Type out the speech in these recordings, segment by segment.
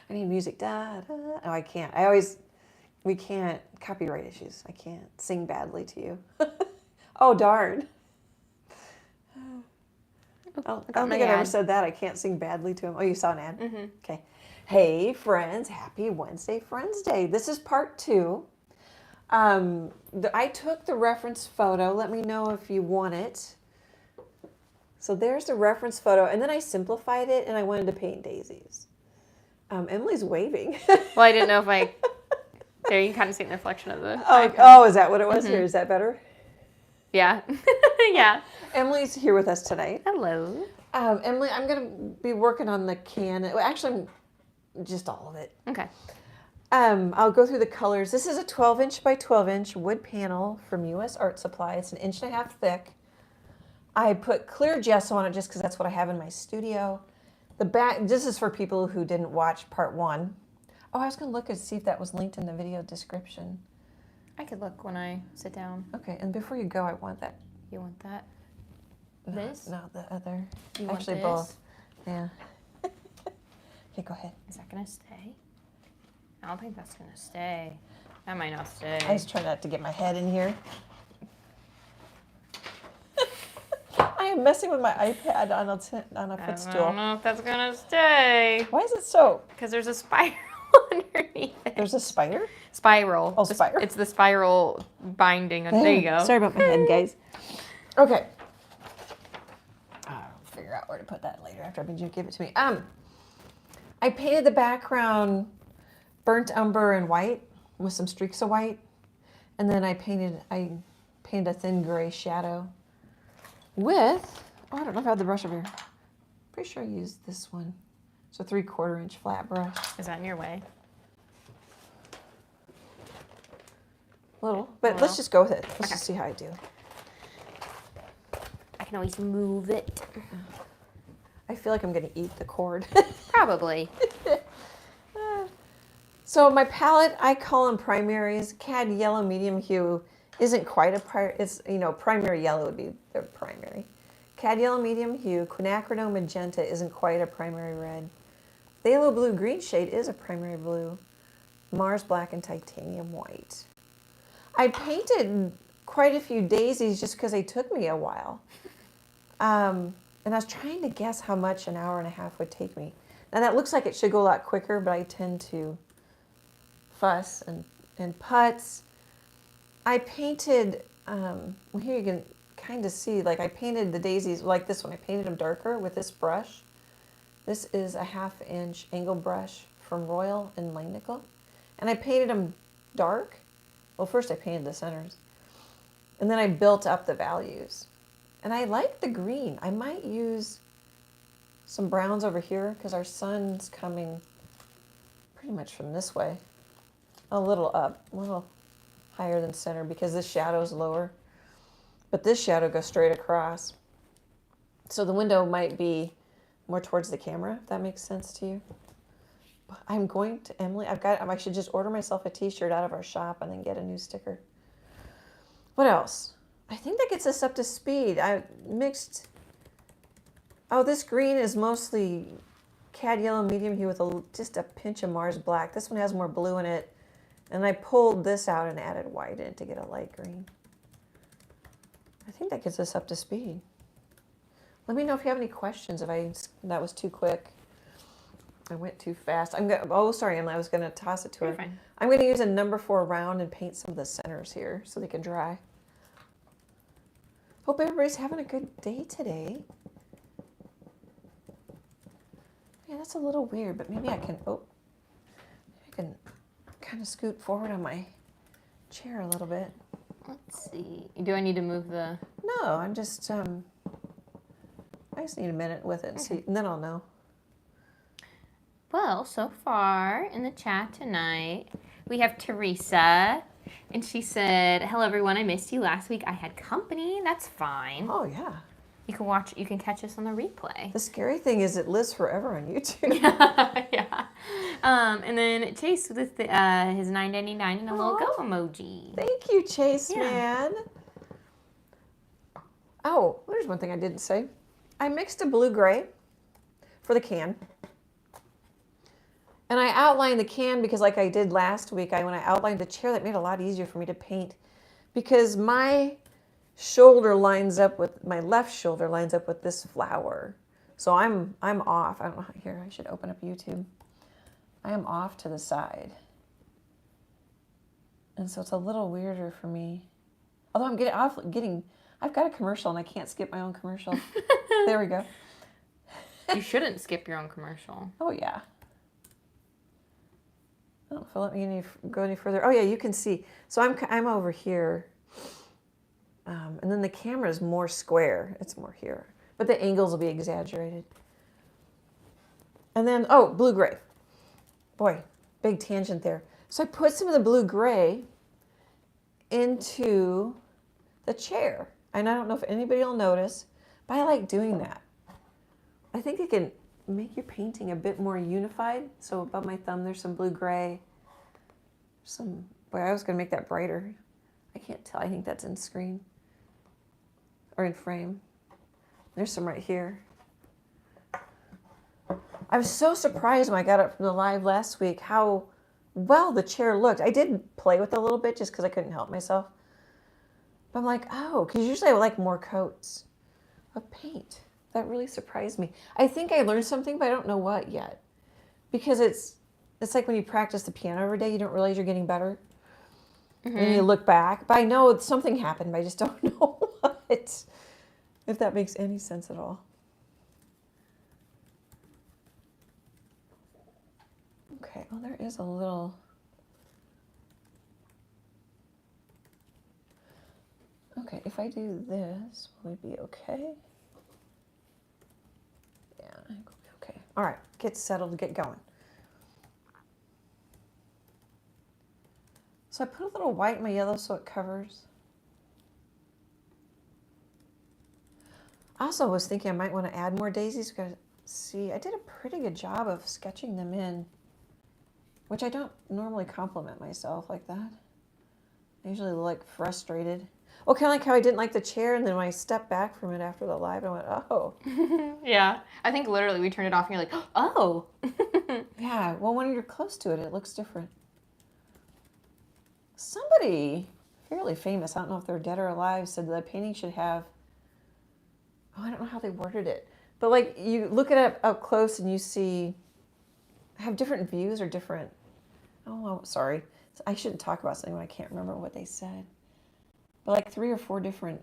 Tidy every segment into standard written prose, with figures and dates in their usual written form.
I need music. Da, da. Oh, I can't. We can't. Copyright issues. I can't sing badly to you. Oh, darn. I don't think I've ever said that. I can't sing badly to him. Oh, you saw an ad? Mm-hmm. Okay. Hey, friends. Happy Wednesday, Friends Day. This is part 2. I took the reference photo. Let me know if you want it. So there's the reference photo. And then I simplified it, and I wanted to paint daisies. Emily's waving. Well, I didn't know if I... There, you can kind of see the reflection of the... Oh, is that what it was here? Is that better? Yeah. Yeah. Emily's here with us tonight. Hello. Emily, I'm going to be working on the can. Well, actually, just all of it. Okay. I'll go through the colors. This is a 12-inch by 12-inch wood panel from U.S. Art Supply. It's 1.5 inches thick. I put clear gesso on it just because that's what I have in my studio. The back. This is for people who didn't watch part 1. Oh, I was going to look and see if that was linked in the video description. I could look when I sit down. Okay, and before you go, I want that. You want that? No, This? No, the other. You Actually, want this? both. Yeah. Okay, go ahead. Is that going to stay? I don't think that's going to stay. That might not stay. I just try not to get my head in here. I am messing with my iPad on a footstool. I don't know if that's going to stay. Why is it so? Because there's a spiral underneath it. There's a spider? Spiral. Oh, spiral. It's the spiral binding. There you go. Sorry about my head, guys. Okay. I'll figure out where to put that later after I made you give it to me. I painted the background burnt umber and white with some streaks of white. And then I painted a thin gray shadow with, I don't know if I have the brush over here. Pretty sure I used this one. It's a 3/4 inch flat brush. Is that in your way? A little, but let's just go with it. Let's just see how I do. I can always move it. I feel like I'm going to eat the cord. Probably. So my palette, I call them primaries. Cad yellow medium hue isn't quite it's, primary yellow would be the primary. Cad yellow medium hue, Quinacridone magenta isn't quite a primary red. Phthalo blue green shade is a primary blue. Mars black and titanium white. I painted quite a few daisies just because they took me a while. And I was trying to guess how much 1.5 hours would take me. Now that looks like it should go a lot quicker, but I tend to fuss and putz. I painted, well here you can kind of see, like I painted the daisies like this one. I painted them darker with this brush. This is a 1/2 inch angle brush from Royal in Langnickel. And I painted them dark. Well, first I painted the centers. And then I built up the values. And I like the green. I might use some browns over here because our sun's coming pretty much from this way. A little up, a little higher than center because this shadow's lower. But this shadow goes straight across. So the window might be more towards the camera, if that makes sense to you. But I'm going to, Emily, I should just order myself a t-shirt out of our shop and then get a new sticker. What else? I think that gets us up to speed. I mixed, this green is mostly cad yellow medium hue with just a pinch of Mars black. This one has more blue in it. And I pulled this out and added white in to get a light green. I think that gets us up to speed. Let me know if you have any questions, that was too quick. I went too fast. Sorry, Emily, I was gonna toss it to her. You're fine. I'm gonna use a number 4 round and paint some of the centers here so they can dry. Hope everybody's having a good day today. Yeah, that's a little weird, but maybe I can kind of scoot forward on my chair a little bit. Let's see. Do I need to move the... No, I just need a minute with it and see, and then I'll know. Well, so far in the chat tonight, we have Teresa, and she said, "Hello everyone, I missed you last week. I had company. That's fine. Oh yeah. You can catch us on the replay." The scary thing is it lives forever on YouTube. Yeah. And then Chase with his $9.99 and a little go emoji. Thank you, Chase, man. Oh, there's one thing I didn't say. I mixed a blue-gray for the can. And I outlined the can because like I did last week, when I outlined the chair, that made it a lot easier for me to paint because my shoulder lines up with, my left shoulder lines up with this flower. So I'm off. I don't know, here, I should open up YouTube. I am off to the side. And so it's a little weirder for me. Although I've got a commercial and I can't skip my own commercial. There we go. You shouldn't skip your own commercial. Oh, yeah. I don't know if it'll let me go any further. Oh, yeah, you can see. So I'm over here. And then the camera is more square. It's more here. But the angles will be exaggerated. And then, oh, blue-gray. Boy, big tangent there. So I put some of the blue-gray into the chair. And I don't know if anybody will notice, but I like doing that. I think it can make your painting a bit more unified. So above my thumb, there's some blue-gray. Boy, I was going to make that brighter. I can't tell. I think that's in screen or in frame. There's some right here. I was so surprised when I got up from the live last week how well the chair looked. I did play with it a little bit just because I couldn't help myself. But I'm like, oh, because usually I would like more coats of paint. That really surprised me. I think I learned something, but I don't know what yet. Because it's like when you practice the piano every day, you don't realize you're getting better. Mm-hmm. And you look back. But I know something happened, but I just don't know what. If that makes any sense at all. Okay, well, there is a little... Okay, if I do this, will it be okay? Yeah, I think we'll be okay. All right, get settled, get going. So I put a little white in my yellow so it covers. I also was thinking I might want to add more daisies because, see, I did a pretty good job of sketching them in, which I don't normally compliment myself like that. I usually look frustrated. Well, kind of like how I didn't like the chair, and then when I stepped back from it after the live, I went, oh. Yeah, I think literally we turned it off and you're like, oh. Yeah, well, when you're close to it, it looks different. Somebody fairly famous, I don't know if they're dead or alive, said the painting should have, I don't know how they worded it, but like you look at it up close and you see, have different views or different, oh, sorry. I shouldn't talk about something when I can't remember what they said. But like 3 or 4 different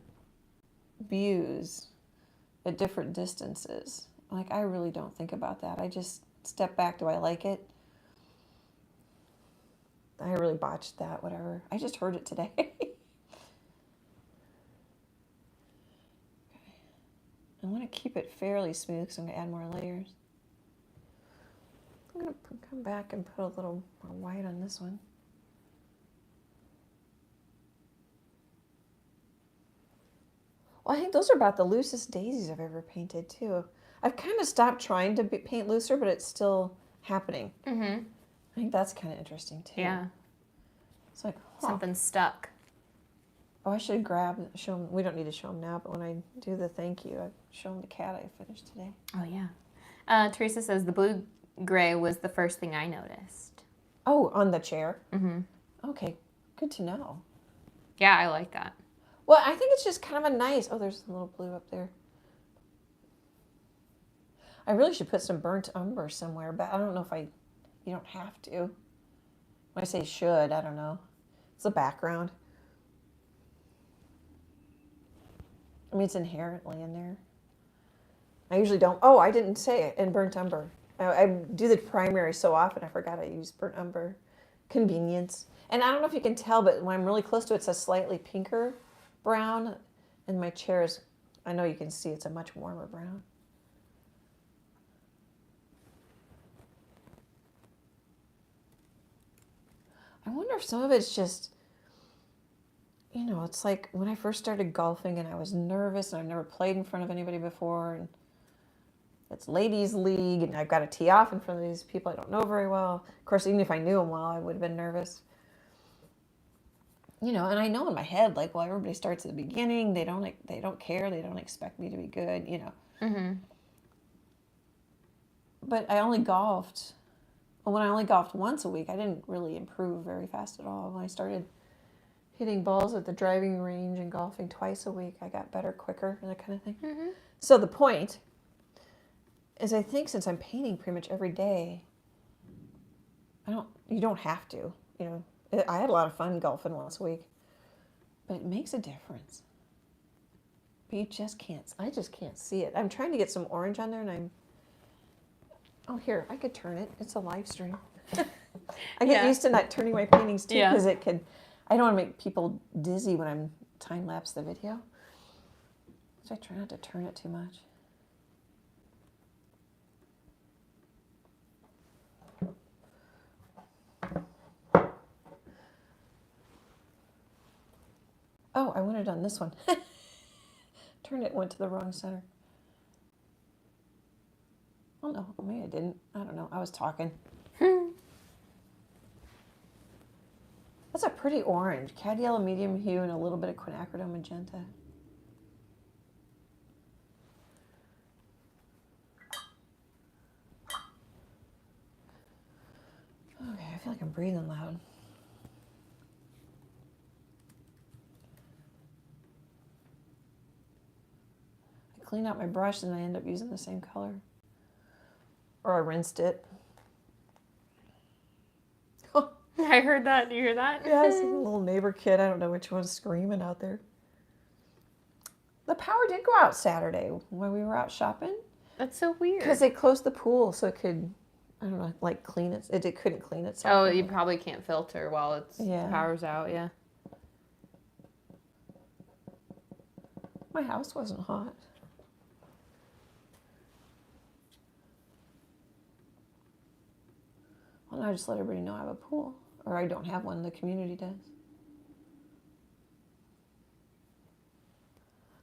views at different distances. Like, I really don't think about that. I just step back. Do I like it? I really botched that, whatever. I just heard it today. Okay. I want to keep it fairly smooth because I'm going to add more layers. I'm going to come back and put a little more white on this one. Well, I think those are about the loosest daisies I've ever painted, too. I've kind of stopped trying to paint looser, but it's still happening. Mm-hmm. I think that's kind of interesting, too. Yeah. It's like, something stuck. Oh, I should show them. We don't need to show them now, but when I do the thank you, I show them the cat I finished today. Oh, yeah. Teresa says the blue-gray was the first thing I noticed. Oh, on the chair? Mm-hmm. Okay, good to know. Yeah, I like that. Well, I think it's just kind of a nice... Oh, there's a little blue up there. I really should put some burnt umber somewhere, but I don't know if you don't have to. When I say should, I don't know. It's a background. I mean, it's inherently in there. I usually don't... Oh, I didn't say it in burnt umber. I do the primary so often, I forgot I use burnt umber. Convenience. And I don't know if you can tell, but when I'm really close to it, it's a slightly pinker brown, and my chair is, I know you can see it's a much warmer brown. I wonder if some of it's just, you know, it's like when I first started golfing and I was nervous and I've never played in front of anybody before, and it's ladies league and I've got to tee off in front of these people I don't know very well. Of course, even if I knew them well, I would have been nervous. You know, and I know in my head, like, well, everybody starts at the beginning. They don't care. They don't expect me to be good, you know. Mm-hmm. But I only golfed when I only golfed once a week, I didn't really improve very fast at all. When I started hitting balls at the driving range and golfing twice a week, I got better quicker and that kind of thing. Mm-hmm. So the point is, I think since I'm painting pretty much every day, you don't have to, you know. I had a lot of fun golfing once a week, but it makes a difference. But I just can't see it. I'm trying to get some orange on there and oh, here, I could turn it. It's a live stream. I get used to not turning my paintings too, because I don't want to make people dizzy when I'm time-lapse the video. So I try not to turn it too much. Oh, I wouldn't have done this one. Turned it, went to the wrong center. Oh no, maybe I didn't. I don't know. I was talking. That's a pretty orange. Cad yellow medium hue and a little bit of quinacridone magenta. Okay, I feel like I'm breathing loud. I clean out my brush and I end up using the same color. Or I rinsed it. I heard that. Do you hear that? Yes, a little neighbor kid. I don't know which one's screaming out there. The power did go out Saturday when we were out shopping. That's so weird. Because they closed the pool so it could, I don't know, like clean it. It couldn't clean itself. Oh, you probably can't filter while the power's out, yeah. My house wasn't hot. Well, now I just let everybody know I have a pool. Or I don't have one, the community does.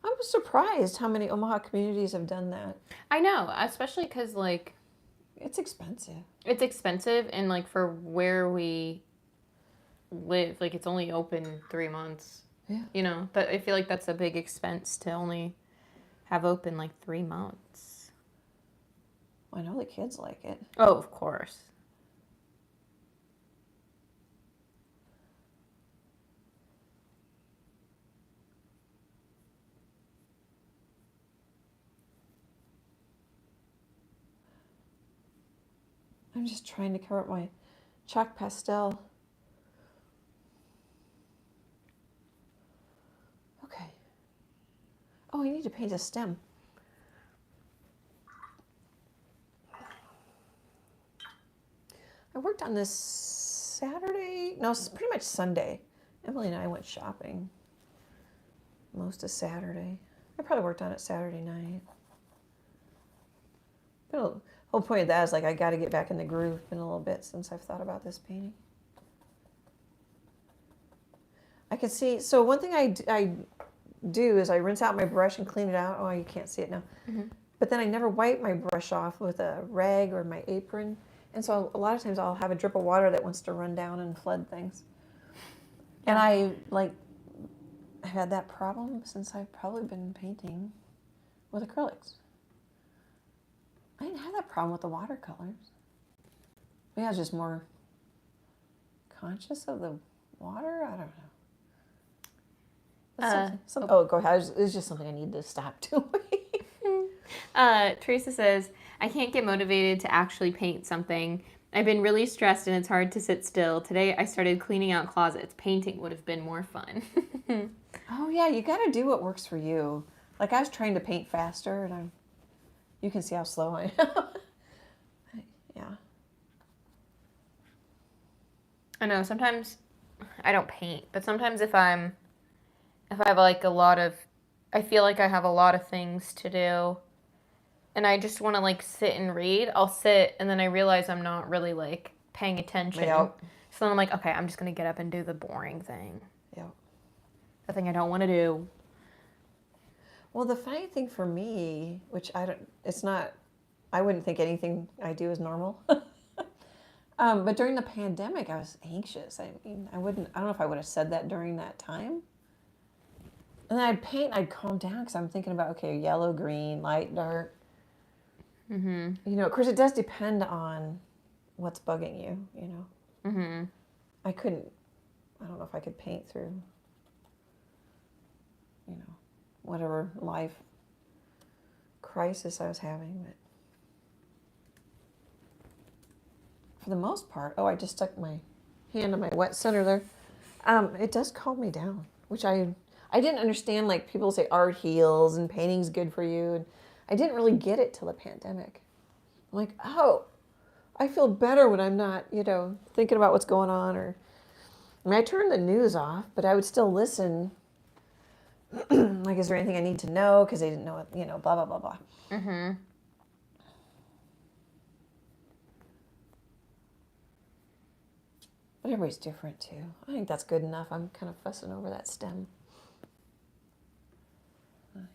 I was surprised how many Omaha communities have done that. I know, especially because, like... It's expensive. It's expensive, and, like, for where we live, like, it's only open 3 months. Yeah. You know, I feel like that's a big expense to only have open, like, 3 months. I know the kids like it. Oh, of course. I'm just trying to cover up my chalk pastel. Okay. Oh, I need to paint a stem. I worked on this Saturday. No, it's pretty much Sunday. Emily and I went shopping most of Saturday. I probably worked on it Saturday night. But the whole point of that is, like, I got to get back in the groove in a little bit since I've thought about this painting. I can see, so one thing I do is I rinse out my brush and clean it out. Oh, you can't see it now. Mm-hmm. But then I never wipe my brush off with a rag or my apron. And so a lot of times I'll have a drip of water that wants to run down and flood things. And I, like, have had that problem since I've probably been painting with acrylics. I didn't have that problem with the watercolors. Maybe I was just more conscious of the water. I don't know. Oh, go ahead. It's just something I need to stop doing. Teresa says, I can't get motivated to actually paint something. I've been really stressed and it's hard to sit still. Today I started cleaning out closets. Painting would have been more fun. Oh, yeah. You got to do what works for you. Like, I was trying to paint faster and you can see how slow I am. Yeah. I know, sometimes I don't paint, but sometimes if I have like I feel like I have a lot of things to do and I just want to like sit and read, I'll sit and then I realize I'm not really like paying attention. Yep. So then I'm like, okay, I'm just going to get up and do the boring thing. Yep. The thing I don't want to do. Well, the funny thing for me, which I wouldn't think anything I do is normal. But during the pandemic, I was anxious. I mean, I don't know if I would have said that during that time. And then I'd paint and I'd calm down because I'm thinking about, okay, yellow, green, light, dark. Mm-hmm. You know, of course, it does depend on what's bugging you, you know. Mm-hmm. I don't know if I could paint through, you know, whatever life crisis I was having, but for the most part, I just stuck my hand on my wet center there. It does calm me down, which I didn't understand. Like people say art heals and painting's good for you, and I didn't really get it till the pandemic. I'm like, oh, I feel better when I'm not, you know, thinking about what's going on. Or I mean, I turned the news off, but I would still listen. Like, is there anything I need to know? Because they didn't know it, you know, blah blah blah blah. Mm-hmm. But everybody's different too. I think that's good enough. I'm kind of fussing over that stem.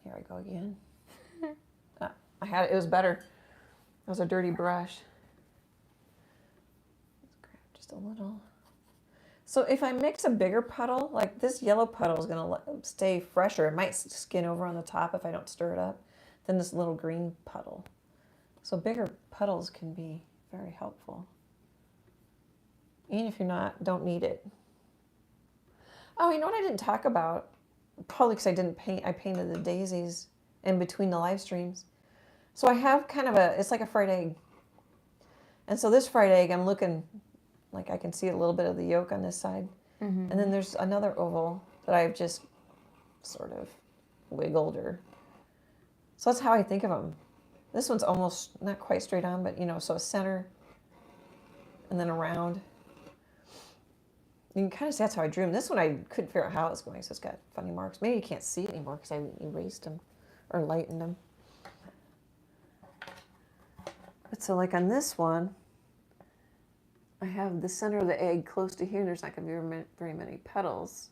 Here I go again. I had it. It was better. It was a dirty brush. Let's grab just a little. So if I mix a bigger puddle, like this yellow puddle is going to stay fresher. It might skin over on the top if I don't stir it up, than this little green puddle. So bigger puddles can be very helpful. Even if you're don't need it. Oh, you know what I didn't talk about? Probably because I didn't paint. I painted the daisies in between the live streams. So I have kind of it's like a fried egg. And so this fried egg, I'm looking like I can see a little bit of the yolk on this side. Mm-hmm. And then there's another oval that I've just sort of wiggled or. So that's how I think of them. This one's almost not quite straight on, but you know, so a center and then around. You can kind of see that's how I drew them. This one I couldn't figure out how it was going, so it's got funny marks. Maybe you can't see it anymore because I erased them or lightened them. But so like on this one, I have the center of the egg close to here, and there's not going to be very many petals.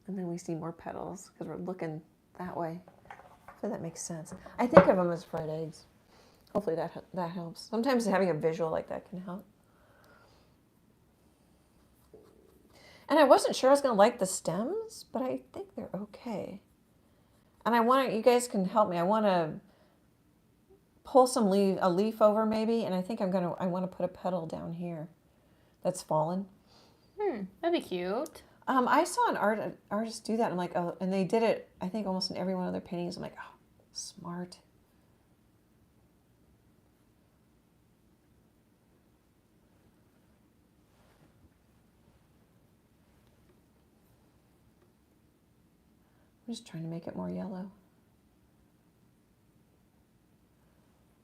And then we see more petals because we're looking that way. So that makes sense. I think of them as fried eggs. Hopefully that helps. Sometimes having a visual like that can help. And I wasn't sure I was going to like the stems, but I think they're okay. And you guys can help me. I want to pull a leaf over maybe, and I think I want to put a petal down here that's fallen. That'd be cute. I saw an artist do that. I'm like, oh, and they did it, I think, almost in every one of their paintings. I'm like, oh, smart. I'm just trying to make it more yellow.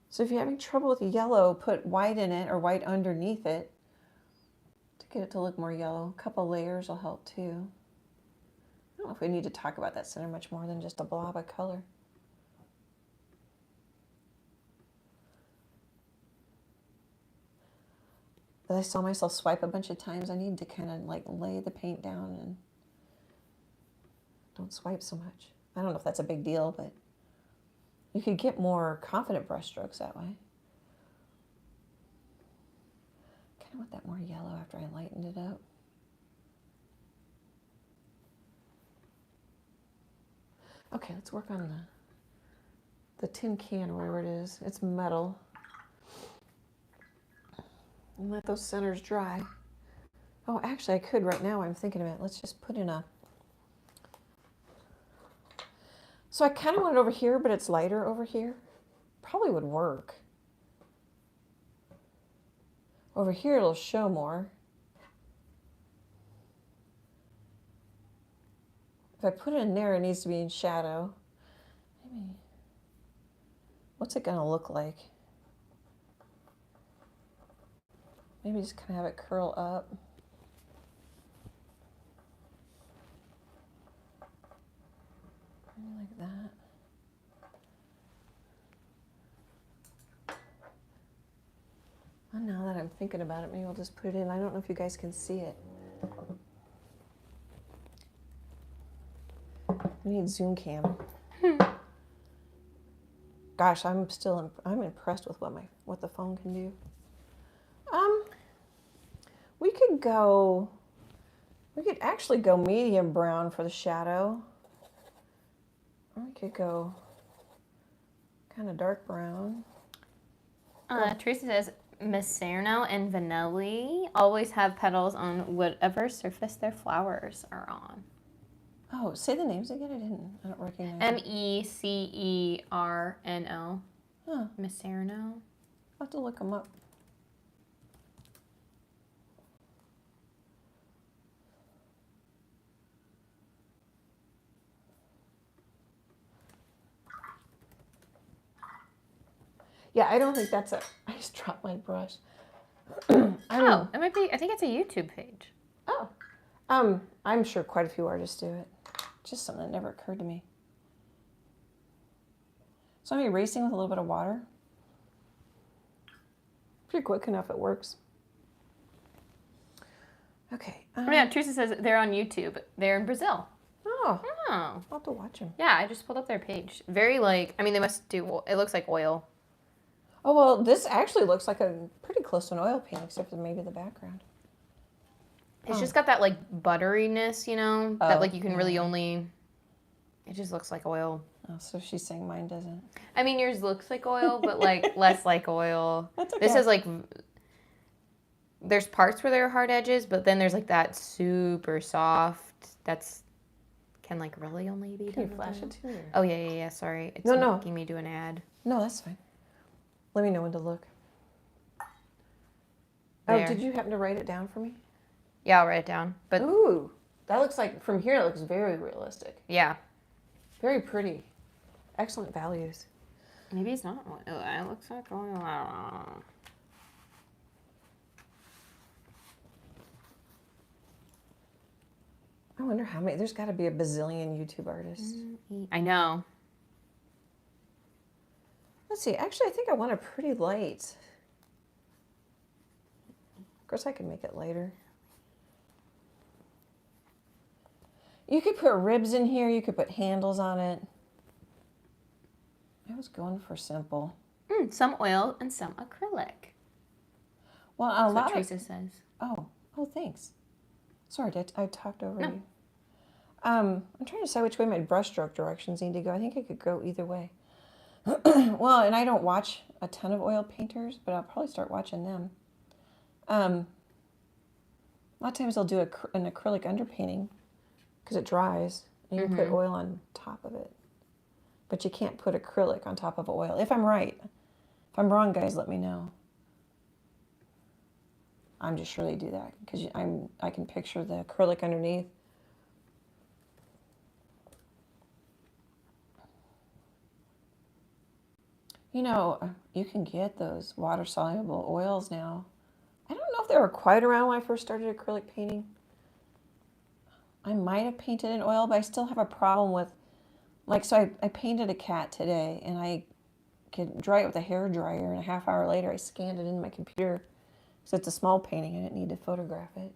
So if you're having trouble with the yellow, put white in it or white underneath it to get it to look more yellow. A couple layers will help too. I don't know if we need to talk about that center much more than just a blob of color. But I saw myself swipe a bunch of times. I need to kind of like lay the paint down and don't swipe so much. I don't know if that's a big deal, but you could get more confident brush strokes that way. Kind of want that more yellow after I lightened it up. Okay, let's work on the tin can or whatever it is. It's metal. And let those centers dry. Oh, actually I could right now. I'm thinking of it. Let's just put in So I kind of want it over here, but it's lighter over here. Probably would work. Over here it'll show more. If I put it in there, it needs to be in shadow. Maybe. What's it gonna look like? Maybe just kind of have it curl up. Like that. And now that I'm thinking about it, maybe I'll just put it in. I don't know if you guys can see it. We need zoom cam. Gosh, I'm impressed with what the phone can do. We could actually go medium brown for the shadow. We could go kind of dark brown. Teresa says, Macerno and Vanilli always have petals on whatever surface their flowers are on. Oh, say the names again. I don't recognize them. Mecerno. Huh. Macerno. I'll have to look them up. Yeah, I don't think that's a. I just dropped my brush. It might be. I think it's a YouTube page. Oh, I'm sure quite a few artists do it. Just something that never occurred to me. So I'm erasing with a little bit of water. Pretty quick enough, it works. Okay. Oh yeah, Teresa says they're on YouTube. They're in Brazil. Oh, Oh. I'll have to watch them. Yeah, I just pulled up their page. Very like. I mean, they must do. It looks like oil. Oh, well, this actually looks like a pretty close to an oil painting, except for maybe the background. It's just got that like butteriness, you know, that like you can really yeah. only. It just looks like oil. Oh, so she's saying mine doesn't. I mean, yours looks like oil, but like less like oil. That's okay. This is like. There's parts where there are hard edges, but then there's like that super soft. That's can like really only be done. Can you with flash oil. it to me? Or? Oh yeah. Sorry, it's No. making me do an ad. No, that's fine. Let me know when to look. There. Oh, did you happen to write it down for me? Yeah, I'll write it down. But Ooh, that looks like, from here, it looks very realistic. yeah, Very pretty. Excellent values. maybe it's not oil. It looks like oil. I don't know. I wonder how many, there's got to be a bazillion YouTube artists. I know. Let's see, actually, I think I want a pretty light. Of course, I can make it lighter. You could put ribs in here, you could put handles on it. I was going for simple. Some oil and some acrylic. Well, a That's what lot of, Teresa says. oh, thanks. Sorry, I talked over No. you. I'm trying to decide which way my brushstroke directions need to go. I think I could go either way. Well, and I don't watch a ton of oil painters, but I'll probably start watching them. A lot of times I'll do an acrylic underpainting because it dries, and you can put oil on top of it. But you can't put acrylic on top of oil. If I'm right. If I'm wrong, guys, let me know. I'm just sure they do that because I can picture the acrylic underneath. You know, you can get those water-soluble oils now. I don't know if they were quite around when I first started acrylic painting. I might have painted in oil, but I still have a problem with, like, so I painted a cat today, and I could dry it with a hairdryer, and a half hour later I scanned it in my computer. So it's a small painting, I didn't need to photograph it.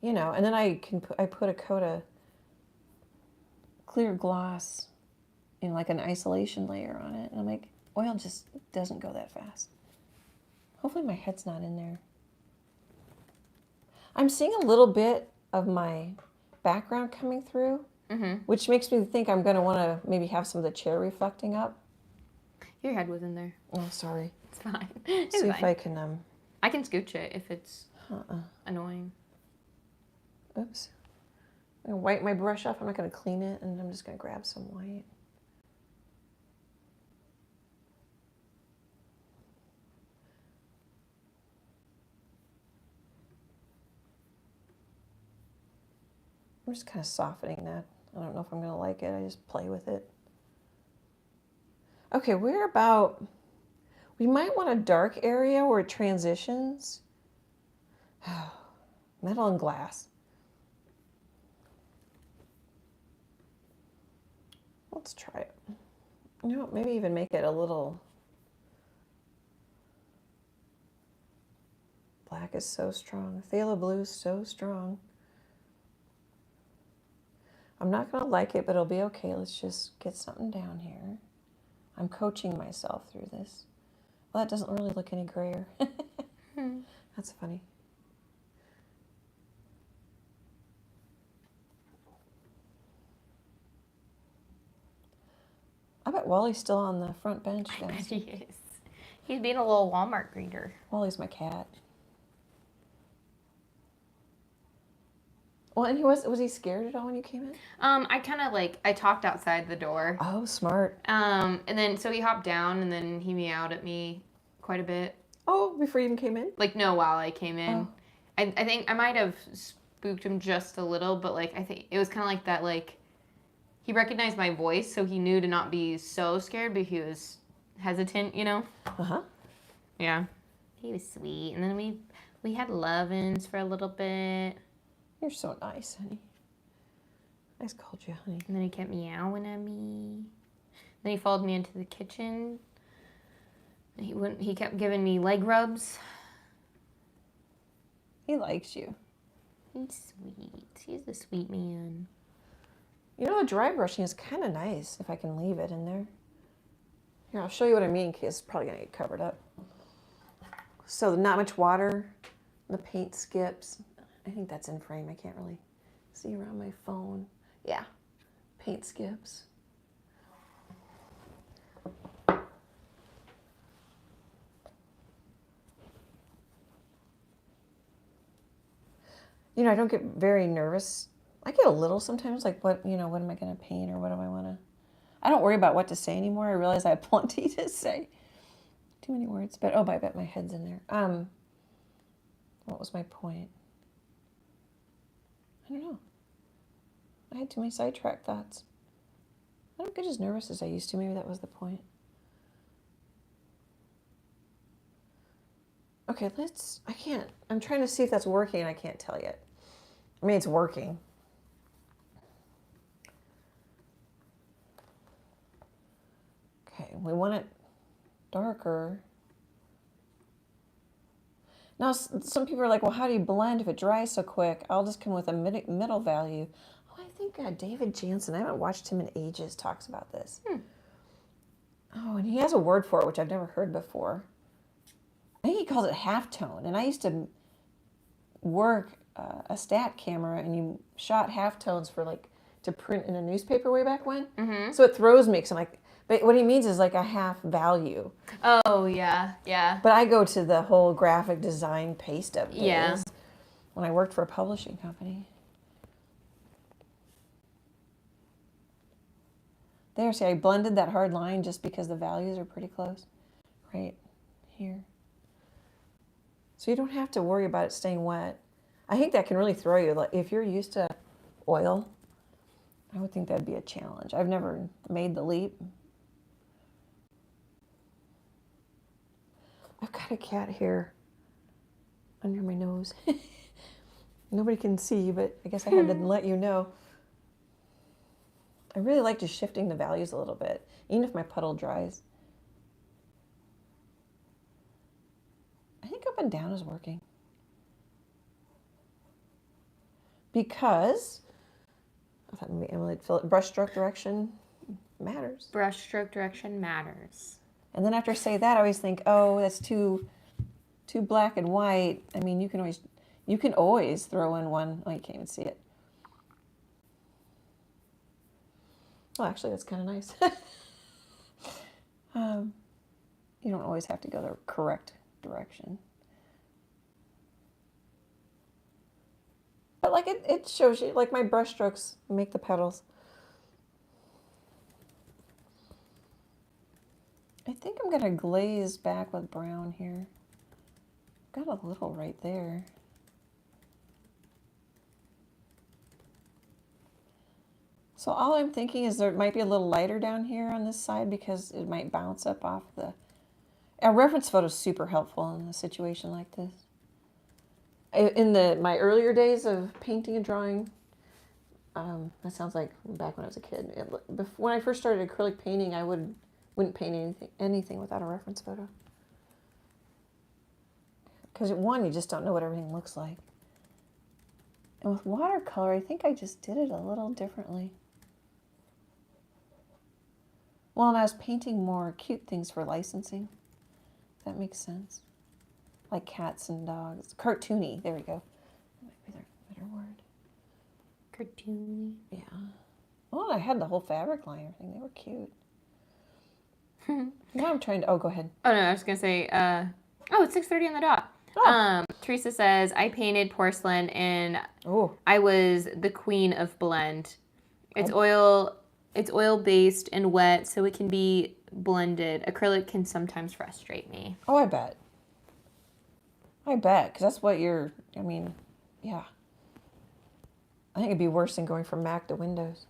You know, and then I put a coat of clear gloss in like an isolation layer on it, and I'm like, oil just doesn't go that fast. Hopefully my head's not in there. I'm seeing a little bit of my background coming through, which makes me think I'm going to want to maybe have some of the chair reflecting up. Your head was in there. Oh, sorry. It's fine. It's See fine. if I can... I can scooch it if it's annoying. Oops. I'm going to wipe my brush off. I'm not going to clean it, and I'm just going to grab some white. I'm just kind of softening that. I don't know if I'm going to like it. I just play with it. Okay, we might want a dark area where it transitions. Metal and glass. Let's try it. You know, maybe even make it a little... Black is so strong. Phthalo blue is so strong. I'm not going to like it, but it'll be okay. Let's just get something down here. I'm coaching myself through this. Well, that doesn't really look any grayer. That's funny. I bet Wally's still on the front bench I bet downstairs. he is. He's being a little Walmart greeter. Wally's my cat. Well, and was he scared at all when you came in? I kind of I talked outside the door. Oh, smart. And then so he hopped down and then he meowed at me quite a bit. Oh, before you even came in? No, while I came in. Oh. I think I might have spooked him just a little, but I think it was kind of like that, he recognized my voice, so he knew to not be so scared, but he was hesitant, you know? Uh-huh. Yeah. He was sweet. And then we had love-ins for a little bit. You're so nice, honey. Nice called you, honey. And then he kept meowing at me. Then he followed me into the kitchen. He kept giving me leg rubs. He likes you. He's sweet. He's a sweet man. You know, the dry brushing is kind of nice if I can leave it in there. Here, I'll show you what I mean, because it's probably going to get covered up. So not much water. The paint skips. I think that's in frame. I can't really see around my phone. Yeah, paint skips. You know, I don't get very nervous. I get a little sometimes, like what am I going to paint or what do I want to... I don't worry about what to say anymore. I realize I have plenty to say. Too many words, but I bet my head's in there. What was my point? I don't know. I had too many sidetracked thoughts. I don't get as nervous as I used to. Maybe that was the point. Okay, I'm trying to see if that's working and I can't tell yet. I mean, it's working. Okay, we want it darker. Now, some people are like, well, how do you blend if it dries so quick? I'll just come with a middle value. Oh, I think David Jansen, I haven't watched him in ages, talks about this. Oh, and he has a word for it, which I've never heard before. I think he calls it halftone. And I used to work a stat camera, and you shot halftones for to print in a newspaper way back when. Mm-hmm. So it throws me, because I'm like, but what he means is like a half value. Oh, yeah, yeah. But I go to the whole graphic design paste up days. Yeah. When I worked for a publishing company. There, see, I blended that hard line just because the values are pretty close. Right here. So you don't have to worry about it staying wet. I think that can really throw you. Like if you're used to oil, I would think that'd be a challenge. I've never made the leap. I've got a cat hair under my nose. Nobody can see, but I guess I had to let you know. I really like just shifting the values a little bit, even if my puddle dries. I think up and down is working. Because, I thought maybe Emily would fill it, brush stroke direction matters. Brush stroke direction matters. And then after I say that, I always think, oh, that's too black and white. I mean, you can always throw in one. Oh, you can't even see it. Well, actually, that's kind of nice. You don't always have to go the correct direction. But it shows you, my brush strokes make the petals. I think I'm going to glaze back with brown here. Got a little right there. So all I'm thinking is there might be a little lighter down here on this side because it might bounce up off the... A reference photo is super helpful in a situation like this. In my earlier days of painting and drawing, that sounds like back when I was a kid. When I first started acrylic painting, I wouldn't paint anything without a reference photo. Because one, you just don't know what everything looks like. And with watercolor, I think I just did it a little differently. Well, and I was painting more cute things for licensing. That makes sense. Like cats and dogs. Cartoony. There we go. That might be the better word. Cartoony. Yeah. Well, I had the whole fabric line and everything. They were cute. Now I'm trying to, oh, go ahead. Oh, no, I was going to say, it's 6:30 on the dot. Oh. Teresa says, I painted porcelain and Oh. I was the queen of blend. It's oil-based and wet, so it can be blended. Acrylic can sometimes frustrate me. Oh, I bet. Because that's what yeah. I think it'd be worse than going from Mac to Windows.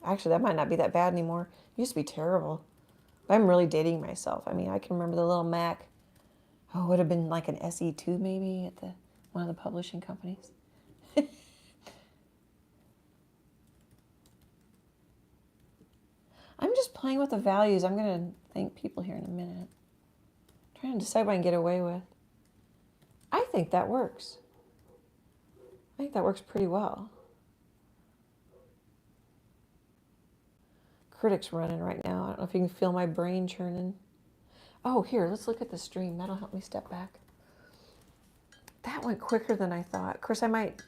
Actually, that might not be that bad anymore. It used to be terrible. I'm really dating myself. I mean, I can remember the little Mac. Oh, it would have been like an SE2 maybe at one of the publishing companies. I'm just playing with the values. I'm going to thank people here in a minute. Trying to decide what I can get away with. I think that works. I think that works pretty well. Critic's running right now. I don't know if you can feel my brain churning. Oh, here, let's look at the stream. That'll help me step back. That went quicker than I thought. Of course, I might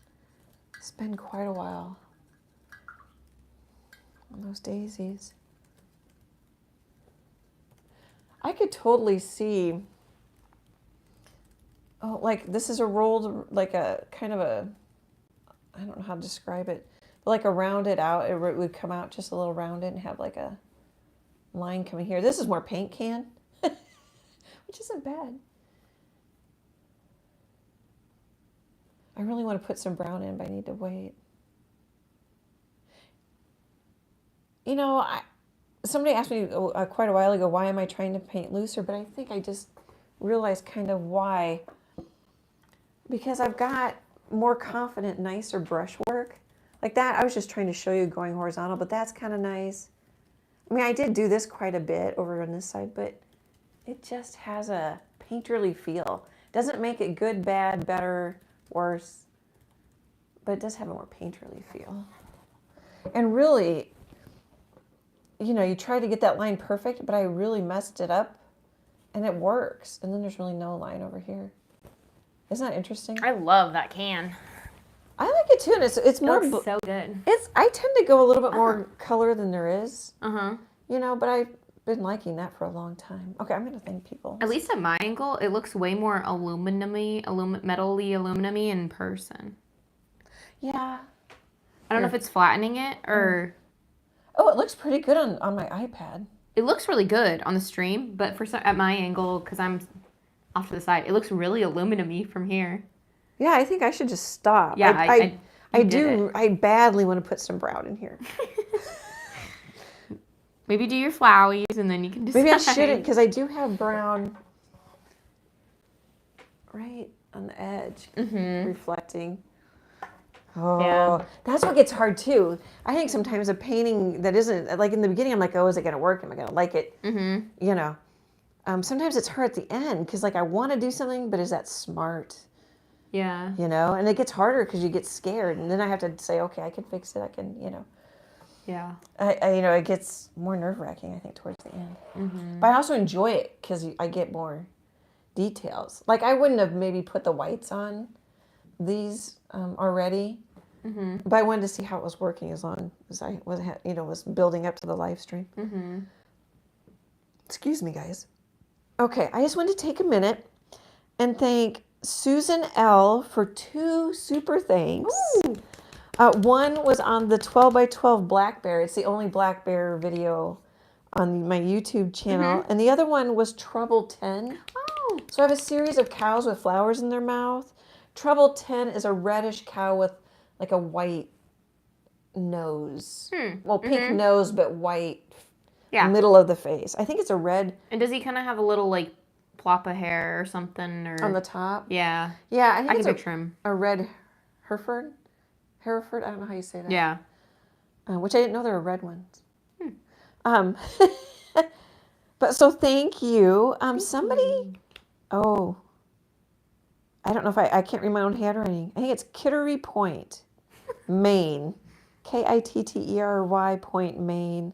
spend quite a while on those daisies. I could totally see, oh, like this is a rolled, like a kind of a, I don't know how to describe it, but like a rounded out, it would come out just a little rounded and have like a line coming here. This is more paint can, which isn't bad. I really want to put some brown in, but I need to wait. You know, somebody asked me quite a while ago, why am I trying to paint looser? But I think I just realized kind of why. Because I've got more confident, nicer brush work. Like that, I was just trying to show you going horizontal, but that's kind of nice. I mean, I did do this quite a bit over on this side, but it just has a painterly feel. Doesn't make it good, bad, better, worse, but it does have a more painterly feel. And really, you know, you try to get that line perfect, but I really messed it up, and it works. And then there's really no line over here. Isn't that interesting? I love that can. I like it too, and it's more. It looks so good. I tend to go a little bit more color than there is. Uh-huh. You know, but I've been liking that for a long time. Okay, I'm gonna thank people. At least at my angle, it looks way more metally aluminum-y in person. Yeah. I don't know if it's flattening it or. Oh, it looks pretty good on my iPad. It looks really good on the stream, but at my angle, because I'm off to the side, it looks really aluminum-y from here. Yeah, I think I should just stop. Yeah, I badly want to put some brown in here. Maybe do your flowies and then you can decide. Maybe I shouldn't, because I do have brown right on the edge, reflecting. Oh, yeah. That's what gets hard too. I think sometimes a painting that isn't, like in the beginning, I'm like, oh, is it going to work? Am I going to like it? You know, sometimes it's hard at the end because like I want to do something, but is that smart? Yeah. You know, and it gets harder because you get scared, and then I have to say, okay, I can fix it. I can, you know. Yeah. You know, it gets more nerve-wracking, I think, towards the end. But I also enjoy it because I get more details. Like I wouldn't have maybe put the whites on these already, but I wanted to see how it was working as long as I was building up to the live stream. Excuse me, guys. Okay, I just wanted to take a minute and thank Susan L. for 2 super thanks. One was on the 12 by 12 black bear. It's the only black bear video on my YouTube channel. And the other one was Trouble 10. Oh. So I have a series of cows with flowers in their mouth. Trouble 10 is a reddish cow with like a white nose. Well, pink nose, but white middle of the face. I think it's a red. And does he kind of have a little like plop of hair or something? Or on the top? Yeah. Yeah, I think I it's can picture him. A red Hereford? Hereford? I don't know how you say that. Yeah. Which I didn't know there were red ones. But so thank you. Somebody, oh, I don't know if I can't read my own handwriting. I think it's Kittery Point, Maine. Kittery Point, Maine.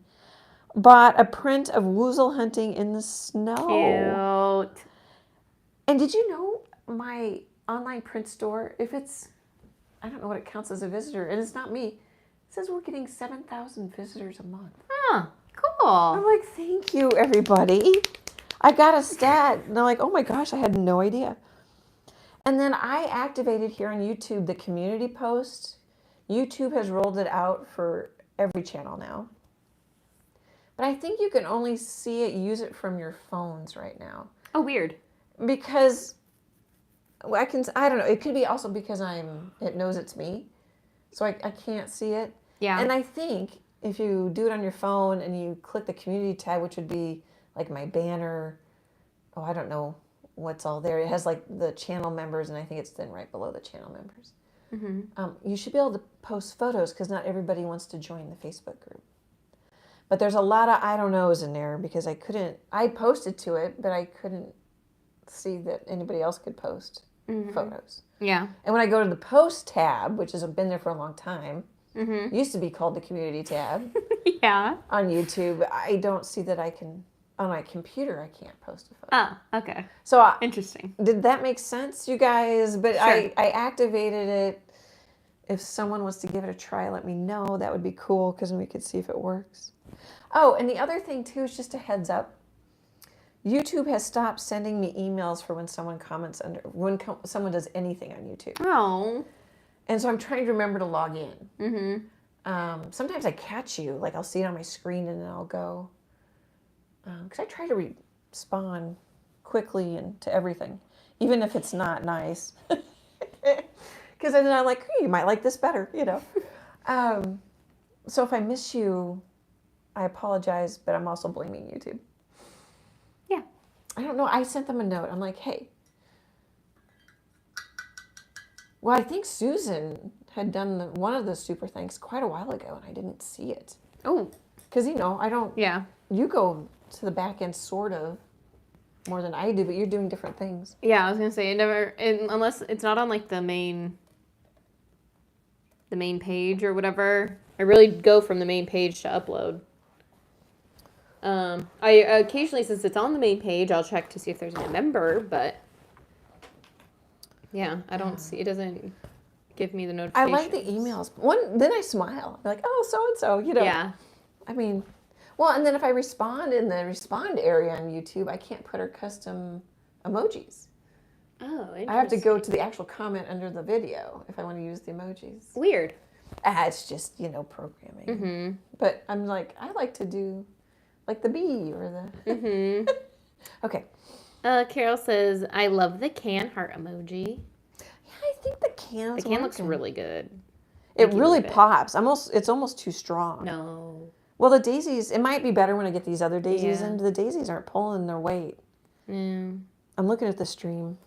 Bought a print of woozle hunting in the snow. Cute. And did you know my online print store, if it's, I don't know what it counts as a visitor, and it's not me, it says we're getting 7,000 visitors a month. Huh, cool. I'm like, thank you, everybody. I got a stat. And they're like, oh my gosh, I had no idea. And then I activated here on YouTube the community post. YouTube has rolled it out for every channel now. But I think you can only see it, use it from your phones right now. Oh, weird. Because I don't know. It could be also because it knows it's me. So I can't see it. Yeah. And I think if you do it on your phone and you click the community tab, which would be like my banner, I don't know what's all there. It has like the channel members, and I think it's then right below the channel members. Mm-hmm. You should be able to post photos because not everybody wants to join the Facebook group. But there's a lot of I don't knows in there because I posted to it, but I couldn't see that anybody else could post photos. Yeah. And when I go to the post tab, which has been there for a long time, used to be called the community tab. Yeah. On YouTube, I don't see that I can, on my computer, I can't post a photo. Oh, okay. So interesting. Did that make sense, you guys? But sure. I activated it. If someone wants to give it a try, let me know. That would be cool because then we could see if it works. Oh, and the other thing too is just a heads up. YouTube has stopped sending me emails for when someone comments when someone does anything on YouTube. Oh. And so I'm trying to remember to log in. Sometimes I catch you, like I'll see it on my screen and then I'll go. Because I try to respond quickly and to everything, even if it's not nice. Because then I'm like, you might like this better, you know. So if I miss you, I apologize, but I'm also blaming YouTube. Yeah. I don't know. I sent them a note. I'm like, hey. Well, I think Susan had done one of the super thanks quite a while ago, and I didn't see it. Oh. Because, I don't. Yeah. You go to the back end sort of more than I do, but you're doing different things. Yeah, I was going to say, unless it's not on like the main page or whatever, I really go from the main page to upload. I occasionally, since it's on the main page, I'll check to see if there's a member, but yeah, I don't see, it doesn't give me the notifications. I like the emails. Then I smile. I'm like, oh, so-and-so, Yeah. I mean, well, and then if I respond in the respond area on YouTube, I can't put her custom emojis. Oh, interesting. I have to go to the actual comment under the video if I want to use the emojis. Weird. It's just, programming. Mm-hmm. But I'm like, I like to do like the bee or the... Mm-hmm. Okay. Carol says, I love the can heart emoji. Yeah, I think the can looks really good. It really pops. It's almost too strong. No. Well, the daisies, it might be better when I get these other daisies in. The daisies aren't pulling their weight. Mm. I'm looking at the stream.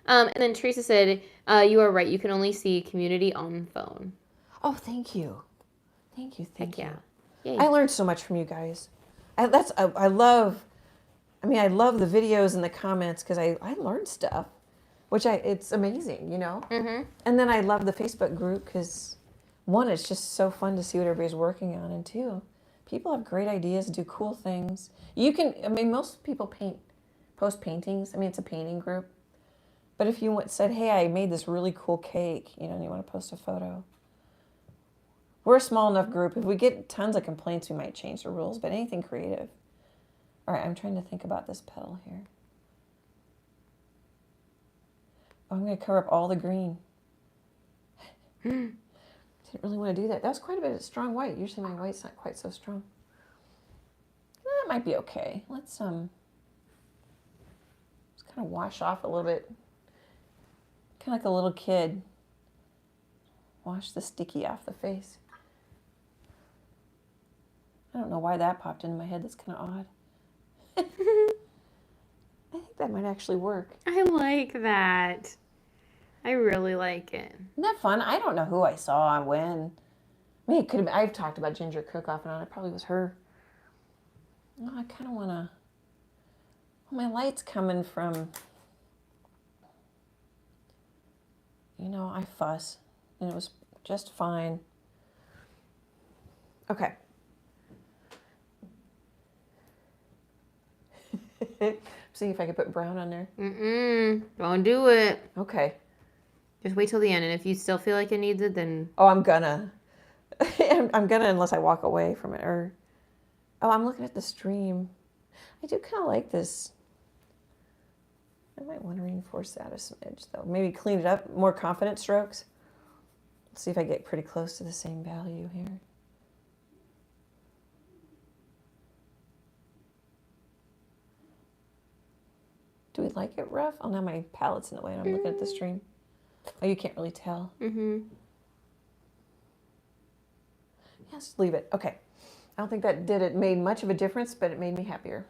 And then Teresa said, you are right. You can only see community on phone. Oh, thank you. Thank you. Yeah. I learned so much from you guys. I love the videos and the comments because I learned stuff, which it's amazing, Mm-hmm. And then I love the Facebook group because, one, it's just so fun to see what everybody's working on, and two, people have great ideas, do cool things. Most people post paintings. It's a painting group. But if you said, hey, I made this really cool cake, and you want to post a photo. We're a small enough group. If we get tons of complaints, we might change the rules, but anything creative. All right, I'm trying to think about this petal here. Oh, I'm going to cover up all the green. Didn't really want to do that. That was quite a bit of strong white. Usually my white's not quite so strong. That might be okay. Let's just kind of wash off a little bit. Kind of like a little kid. Wash the sticky off the face. I don't know why that popped into my head. That's kind of odd. I think that might actually work. I like that. I really like it. Isn't that fun? I don't know who I saw and when. It could have been. I've talked about Ginger Cook off and on. It probably was her. Oh, I kind of want to... My light's coming from... I fuss. And it was just fine. Okay. See if I can put brown on there. Don't do it. Okay. Just wait till the end, and if you still feel like it needs it, then... Oh, I'm gonna. I'm gonna unless I walk away from it. Oh, I'm looking at the stream. I do kind of like this. I might want to reinforce that a smidge, though. Maybe clean it up, more confident strokes. Let's see if I get pretty close to the same value here. Do we like it rough? Oh, now my palette's in the way and I'm looking at the stream. Oh, you can't really tell. Mm-hmm. Yes, leave it. Okay. I don't think that made much of a difference, but it made me happier.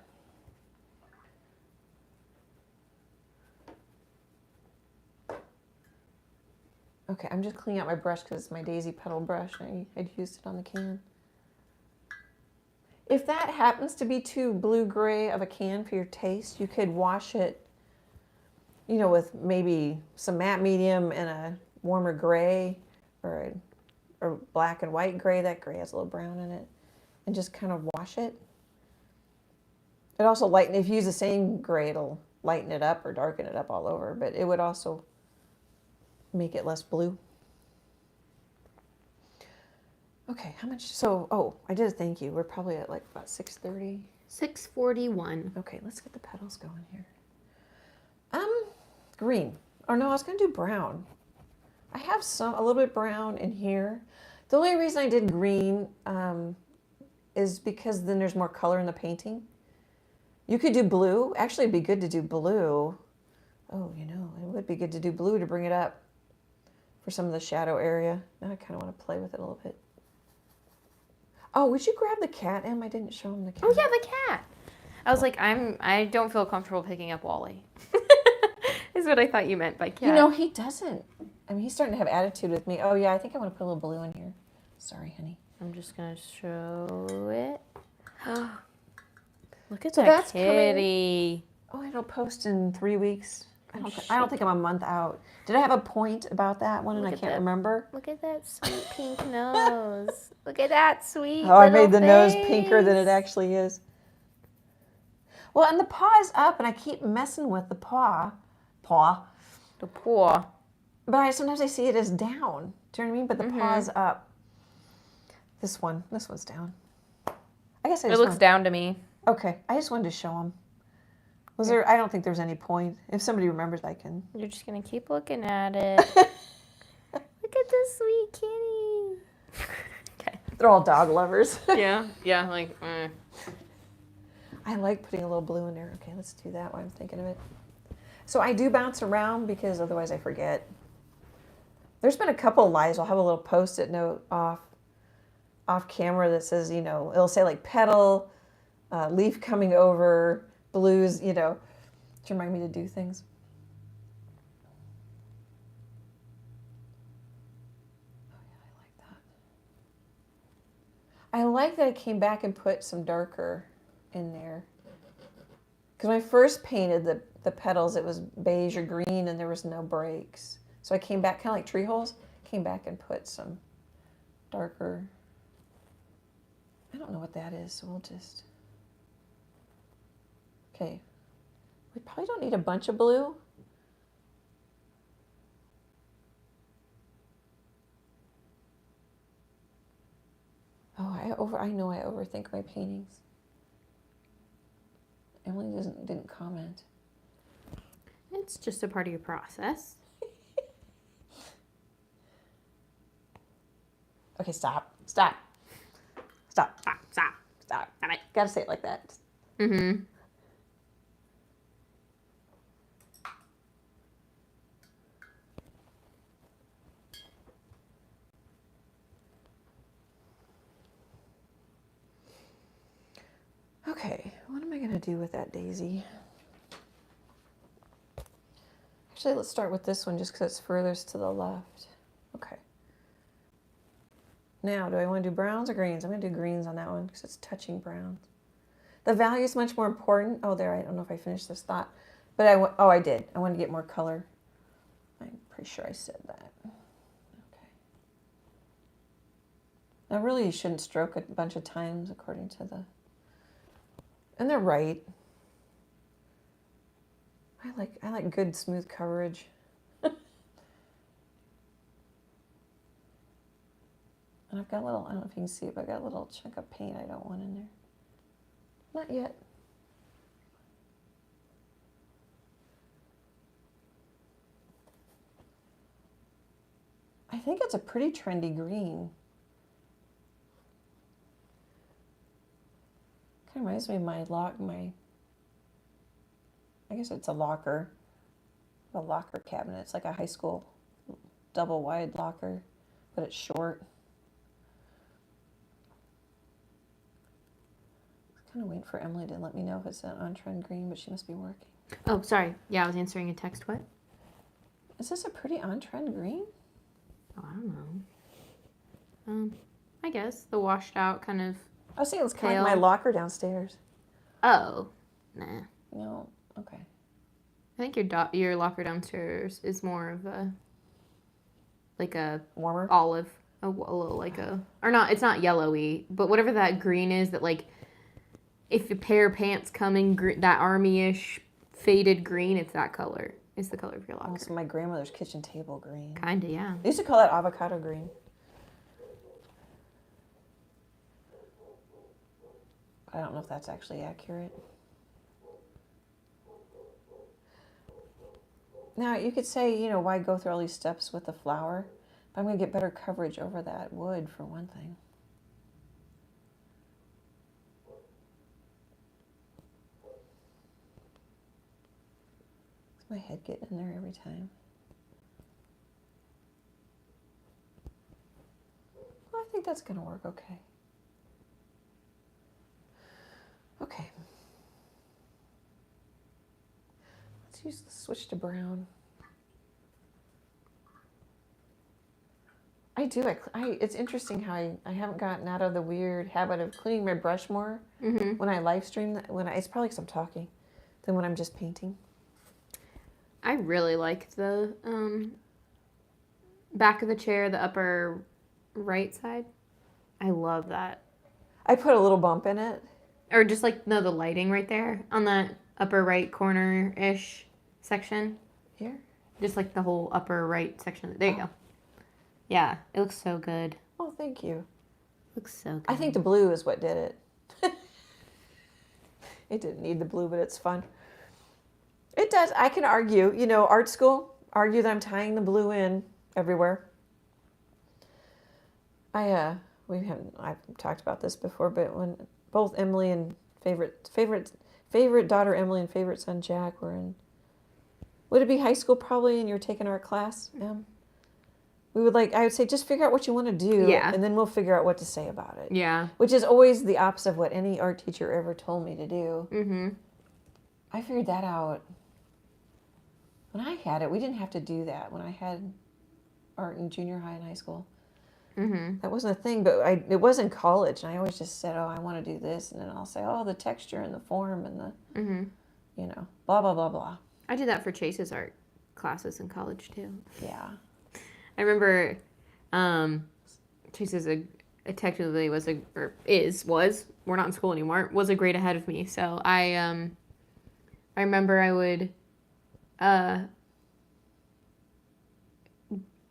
Okay, I'm just cleaning out my brush because it's my daisy petal brush. I'd used it on the can. If that happens to be too blue-gray of a can for your taste, you could wash it, you know, with maybe some matte medium and a warmer gray or black and white gray. That gray has a little brown in it. And just kind of wash it. It also if you use the same gray, it'll lighten it up or darken it up all over, but it would also make it less blue. Okay, how much? So, oh, I did a thank you. We're probably at like about 6:30. 6:41. Okay, let's get the petals going here. Green. Or no, I was gonna do brown. I have a little bit brown in here. The only reason I did green is because then there's more color in the painting. You could do blue. Actually, it'd be good to do blue. Oh, you know, it would be good to do blue to bring it up for some of the shadow area. Now I kind of want to play with it a little bit. Oh, would you grab the cat, Em? I didn't show him the cat. Oh yeah, the cat. I was like, I don't feel comfortable picking up Wally. Is what I thought you meant by cat. You know, he doesn't. I mean, he's starting to have attitude with me. Oh yeah, I think I want to put a little blue in here. Sorry, honey. I'm just gonna show it. Look at So that that's kitty. Oh, it'll post in 3 weeks. I don't think I'm a month out. Did I have a point about that one and I can't remember? Look at that sweet pink nose. Look at that sweet Oh, I made the face. nose pinker than it actually is. Well, and the paw is up and I keep messing with the paw. The paw. But sometimes I see it as down. Do you know what I mean? But the paw's up. This one's down. I guess It looks down to me. Okay, I just wanted to show them. I don't think there's any point. If somebody remembers, I can. You're just going to keep looking at it. Look at this sweet kitty. Okay. They're all dog lovers. Yeah, like, I like putting a little blue in there. Okay, let's do that while I'm thinking of it. So I do bounce around because otherwise I forget. There's been a couple of lies. I'll have a little post-it note off camera that says, you know, it'll say like petal, leaf coming over, blues, you know, to remind me to do things. Oh yeah, I like that I came back and put some darker in there. Because when I first painted the petals, it was beige or green and there was no breaks. So I came back, kind of like tree holes, came back and put some darker. I don't know what that is, so we'll just. Okay. We probably don't need a bunch of blue. Oh, I know I overthink my paintings. Emily didn't comment. it's just a part of your process. Okay, stop. Stop. Gotta say it like that. Mm-hmm. Okay, what am I gonna do with that daisy? Actually, let's start with this one just because it's furthest to the left. Okay. Now, do I want to do browns or greens? I'm going to do greens on that one because it's touching browns. The value is much more important. Oh, there, I don't know if I finished this thought. But I did. I wanted to get more color. I'm pretty sure I said that. Okay. Now, really, you shouldn't stroke a bunch of times according to the... And they're right. I like good, smooth coverage. And I've got a little, I don't know if you can see it, but I've got a little chunk of paint I don't want in there. Not yet. I think it's a pretty trendy green. Kind of reminds me of I guess it's a locker cabinet. It's like a high school double wide locker, but it's short. Kind of waiting for Emily to let me know if it's an on-trend green, but she must be working. Oh, sorry. Yeah, I was answering a text. What? Is this a pretty on-trend green? Oh, I don't know. I guess the washed out kind of. I was thinking it's kind of like my locker downstairs. Oh, nah. No, okay. I think your locker downstairs is more of a Warmer olive, a little or not. It's not yellowy, but whatever that green is that like. If a pair of pants come in that army-ish faded green, it's that color. It's the color of your locker. Also, my grandmother's kitchen table green. Kinda, yeah. They used to call that avocado green. I don't know if that's actually accurate. Now, you could say, why go through all these steps with the flower? But I'm going to get better coverage over that wood, for one thing. My head getting in there every time. Well, I think that's going to work okay. Okay. Let's switch to brown. I do. It's interesting how I haven't gotten out of the weird habit of cleaning my brush more when I live stream. It's probably because I'm talking than when I'm just painting. I really like the back of the chair, the upper right side. I love that. I put a little bump in it. Or just the lighting right there on that upper right corner-ish section. Here? Just the whole upper right section. There you go. Yeah, it looks so good. Oh, thank you. Looks so good. I think the blue is what did it. It didn't need the blue, but it's fun. It does. I can argue, art school, argue that I'm tying the blue in everywhere. I've talked about this before, but when both Emily and favorite daughter Emily and favorite son Jack were in, would it be high school probably, and you were taking art class, we would I would say, just figure out what you want to do, and then we'll figure out what to say about it. Yeah. Which is always the opposite of what any art teacher ever told me to do. Mm-hmm. I figured that out. When I had it, we didn't have to do that. When I had art in junior high and high school, that wasn't a thing. But it was in college, and I always just said, "Oh, I want to do this," and then I'll say, "Oh, the texture and the form and the, blah blah blah blah." I did that for Chase's art classes in college too. Yeah, I remember Chase technically was we're not in school anymore. Was a grade ahead of me, so I remember I would.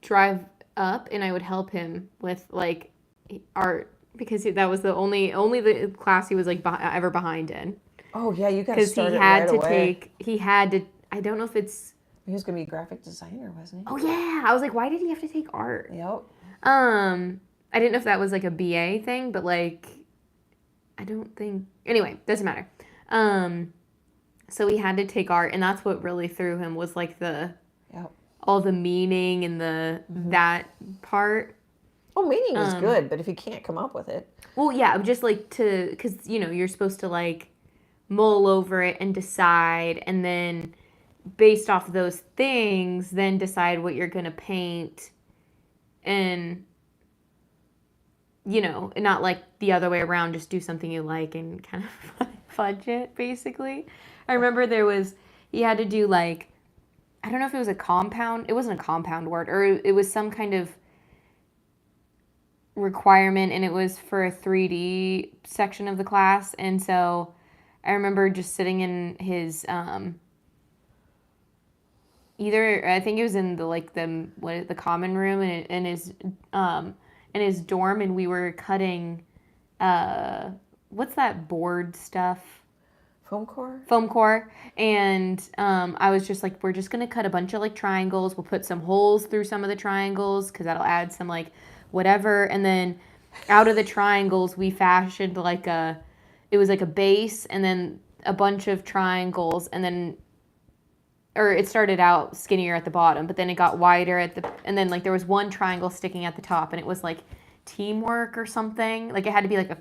Drive up and I would help him with art because that was the only the class he was ever behind in. Oh yeah, you got to start because he had to. I don't know if it's. He was gonna be a graphic designer, wasn't he? Oh yeah, I was like, why did he have to take art? Yep. I didn't know if that was a BA thing, but I don't think. Anyway, doesn't matter. So he had to take art, and that's what really threw him was all the meaning and that part. Well, meaning is good, but if you can't come up with it. Well, yeah, just because you're supposed to mull over it and decide, and then based off of those things, then decide what you're gonna paint, and not the other way around, just do something you like and kind of fudge it, basically. I remember he had to do I don't know if it was a compound. It wasn't a compound word, or it was some kind of requirement, and it was for a 3D section of the class. And so I remember just sitting in his either I think it was in the common room in his dorm, and we were cutting what's that board stuff? Foam core? Foam core. And I was just like, we're just going to cut a bunch of like triangles. We'll put some holes through some of the triangles because that'll add some like whatever. And then out of the triangles, we fashioned like it was like a base and then a bunch of triangles. And then, or it started out skinnier at the bottom, but then it got wider and then like there was one triangle sticking at the top and it was like teamwork or something. Like it had to be like a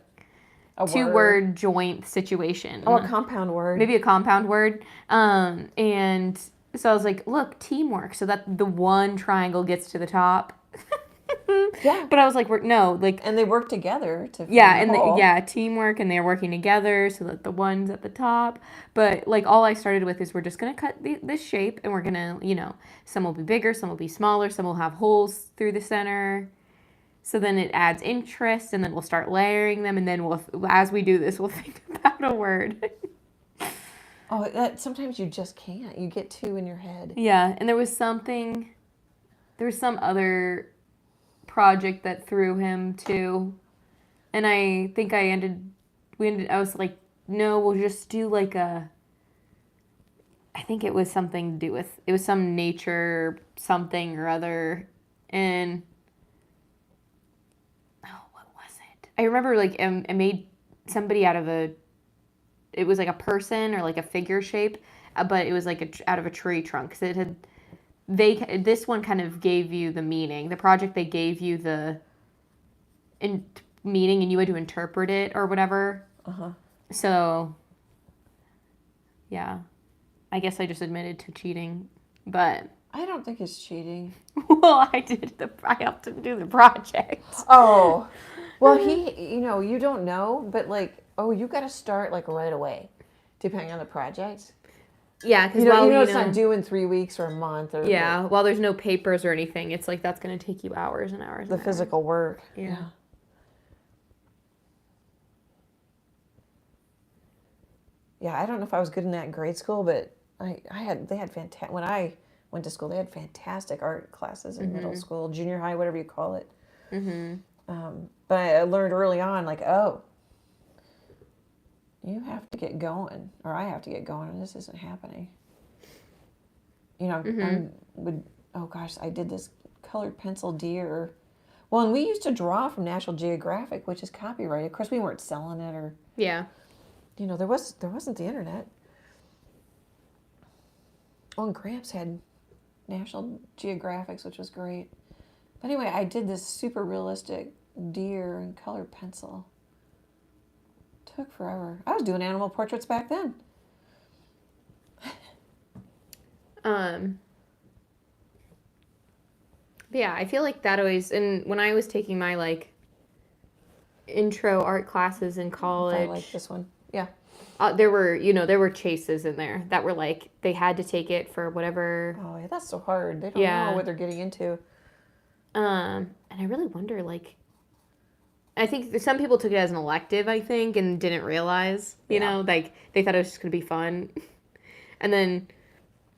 two-word joint situation. Oh, a compound word. Maybe a compound word. And so I was like, look, teamwork, so that the one triangle gets to the top. Yeah. But I was like, and they work together to teamwork, and they're working together so that the one's at the top. But like all I started with is we're just gonna cut this shape, and we're gonna, some will be bigger, some will be smaller, some will have holes through the center. So then it adds interest, and then we'll start layering them, and then as we do this, we'll think about a word. Sometimes you just can't. You get two in your head. Yeah, and there was some other project that threw him too, and I think I was like, no, we'll just do like I think it was something to do with, it was some nature something or other, and I remember like I made somebody out of it was like a person or like a figure shape, but it was like out of a tree trunk. So this one kind of gave you the meaning. The project, they gave you the meaning and you had to interpret it or whatever. Uh-huh. So, yeah, I guess I just admitted to cheating, but I don't think it's cheating. Well, I helped him do the project. Oh. Well, you don't know, but like, you got to start like right away, depending on the project. Yeah, because it's not due in 3 weeks or a month. Or while there's no papers or anything, it's like that's going to take you hours and hours. The physical work. Yeah. Yeah, I don't know if I was good in that in grade school, but they had fantastic, when I went to school, they had fantastic art classes in middle school, junior high, whatever you call it. Mm-hmm. But I learned early on, like, you have to get going, or I have to get going, and this isn't happening. I did this colored pencil deer. Well, and we used to draw from National Geographic, which is copyrighted. Of course, we weren't selling it, or there wasn't the internet. Oh, and Gramps had National Geographics, which was great. But anyway, I did this super realistic deer in colored pencil. Took forever. I was doing animal portraits back then. Yeah, I feel like that always, and when I was taking my like intro art classes in college, I like this one. Yeah. There were chases in there that were like, they had to take it for whatever. Oh yeah, that's so hard. They don't know what they're getting into. And I really wonder, like, I think some people took it as an elective, I think, and didn't realize, like they thought it was just going to be fun. And then,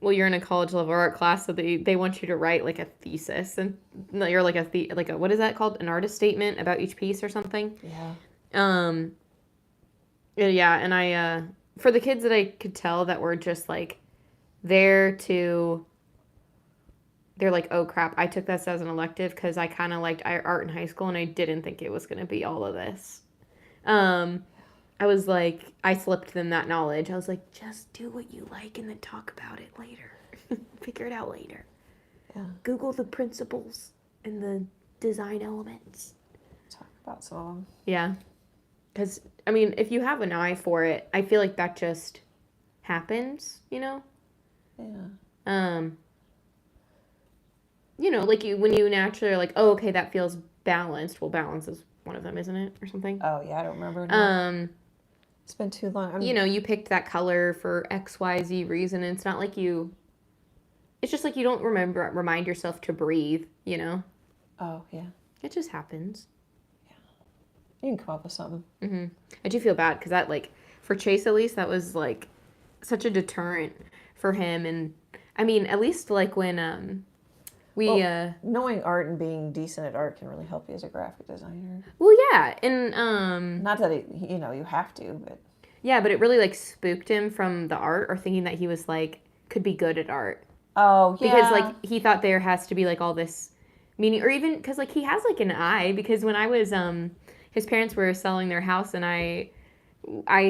well, you're in a college level art class, so they want you to write like a thesis, and you're like a what is that called? An artist statement about each piece or something. Yeah. Yeah, and I for the kids that I could tell that were just like there to. They're like, oh crap, I took this as an elective because I kind of liked art in high school and I didn't think it was going to be all of this. I was like, I slipped them that knowledge. I was like, just do what you like and then talk about it later. Figure it out later. Yeah. Google the principles and the design elements. Talk about some of them. Yeah. Because, I mean, if you have an eye for it, I feel like that just happens, Yeah. Like when you naturally are like, oh, okay, that feels balanced. Well, balance is one of them, isn't it? Or something. Oh, yeah, I don't remember. No. It's been too long. You picked that color for XYZ reason, and it's not like it's just like you don't remind yourself to breathe, Oh, yeah. It just happens. Yeah. You can come up with something. Mm-hmm. I do feel bad because that, like, for Chase at least, that was, like, such a deterrent for him. And, I mean, at least, like, when, Knowing art and being decent at art can really help you as a graphic designer. Well, yeah, and Not that you have to, but yeah, but it really like spooked him from the art or thinking that he was like could be good at art. oh yeah, Because like he thought there has to be like all this meaning, or even because like he has like an eye. Because when I was his parents were selling their house and I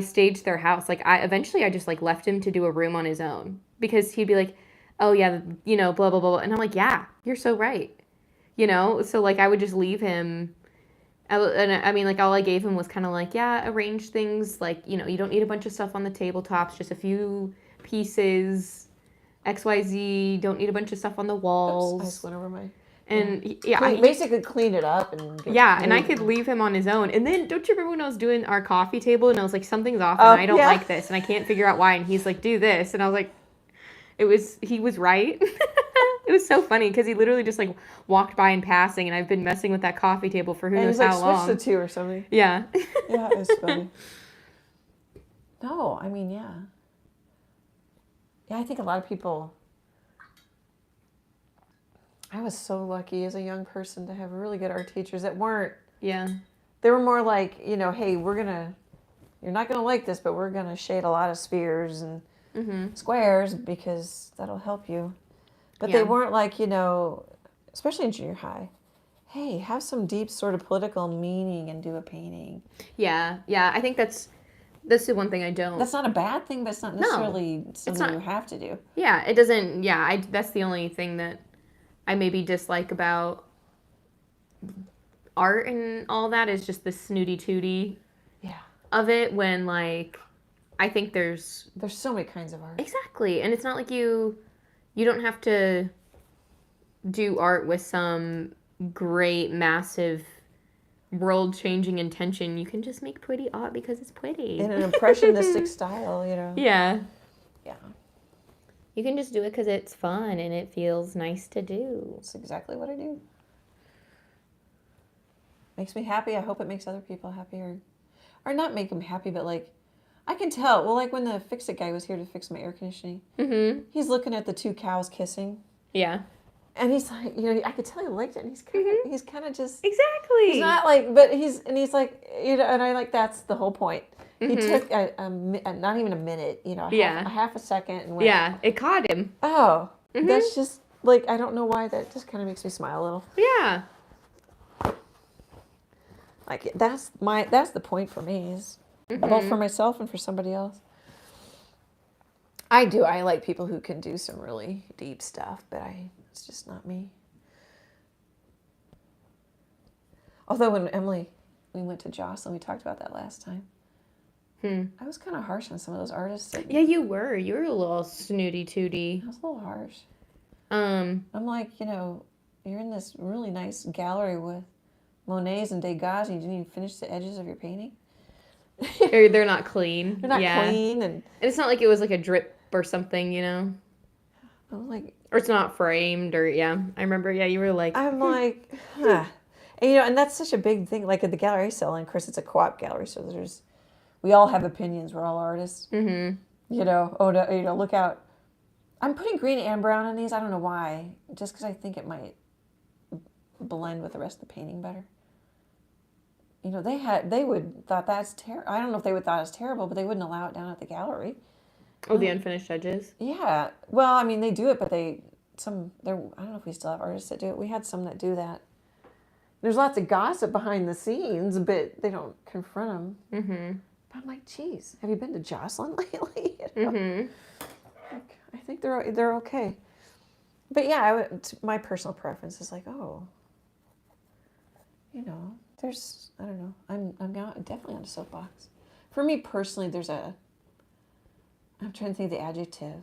staged their house. Like I eventually I just like left him to do a room on his own because he'd be like, oh yeah, you know, blah blah blah, and I'm like, yeah, you're so right, you know. So like I would just leave him. And I mean, like all I gave him was kind of like, yeah, arrange things. Like, you know, you don't need a bunch of stuff on the tabletops, just a few pieces. XYZ, don't need a bunch of stuff on the walls. Oops, I just went over my. And basically clean it up and and I could leave him on his own. And then don't you remember when I was doing our coffee table and I was like, something's off and I don't like this and I can't figure out why. And he's like, do this, and I was like, he was right. It was so funny because he literally just like walked by in passing, and I've been messing with that coffee table for who knows how long. Switched the two or something. Yeah. Yeah, it was funny. No, I mean, yeah. Yeah, I think a lot of people. I was so lucky as a young person to have really good art teachers that weren't. Yeah. They were more like, hey, you're not gonna like this, but we're gonna shade a lot of spheres and squares because that'll help you. But they weren't like, especially in junior high, hey, have some deep sort of political meaning and do a painting. Yeah, I think that's the one thing I don't. That's not a bad thing, but it's not necessarily something you have to do. Yeah, it doesn't. Yeah, that's the only thing that I maybe dislike about art and all that is just the snooty tooty of it. When like, I think there's so many kinds of art. Exactly, and it's not like you don't have to do art with some great, massive, world-changing intention. You can just make pretty art because it's pretty. In an impressionistic style, Yeah. Yeah. You can just do it because it's fun and it feels nice to do. That's exactly what I do. Makes me happy. I hope it makes other people happy. Or not make them happy, but like, I can tell. Well, like when the Fix-It guy was here to fix my air conditioning, he's looking at the two cows kissing. Yeah. And he's like, I could tell he liked it. And he's kind of just. Exactly. He's not like, but he's like, and I like, that's the whole point. He took not even a minute, a half a second. And went, yeah, it caught him. Oh, that's just, like, I don't know why, that just kind of makes me smile a little. Yeah. Like, that's the point for me, is both for myself and for somebody else. I like people who can do some really deep stuff, but it's just not me. Although when we went to Jocelyn, we talked about that last time. I was kind of harsh on some of those artists. Yeah, you were. You were a little snooty tooty. I was a little harsh. I'm like, you're in this really nice gallery with Monets and Degas, and you didn't even finish the edges of your painting. They're not clean. They're not clean, and it's not like it was like a drip or something, I'm like, or it's not framed, or I remember. Yeah, you were like, I'm like, huh. And that's such a big thing. Like at the gallery I sell, and of course it's a co-op gallery, so we all have opinions. We're all artists. Look out. I'm putting green and brown in these. I don't know why. Just because I think it might blend with the rest of the painting better. They would thought that's terrible. I don't know if they would thought it was terrible, but they wouldn't allow it down at the gallery. Oh, the unfinished edges? Yeah. Well, I mean, they do it, but I don't know if we still have artists that do it. We had some that do that. There's lots of gossip behind the scenes, but they don't confront them. But I'm like, geez, have you been to Jocelyn lately? I think they're okay. But yeah, my personal preference is like, there's, I don't know, I'm definitely on a soapbox. For me personally, I'm trying to think of the adjective.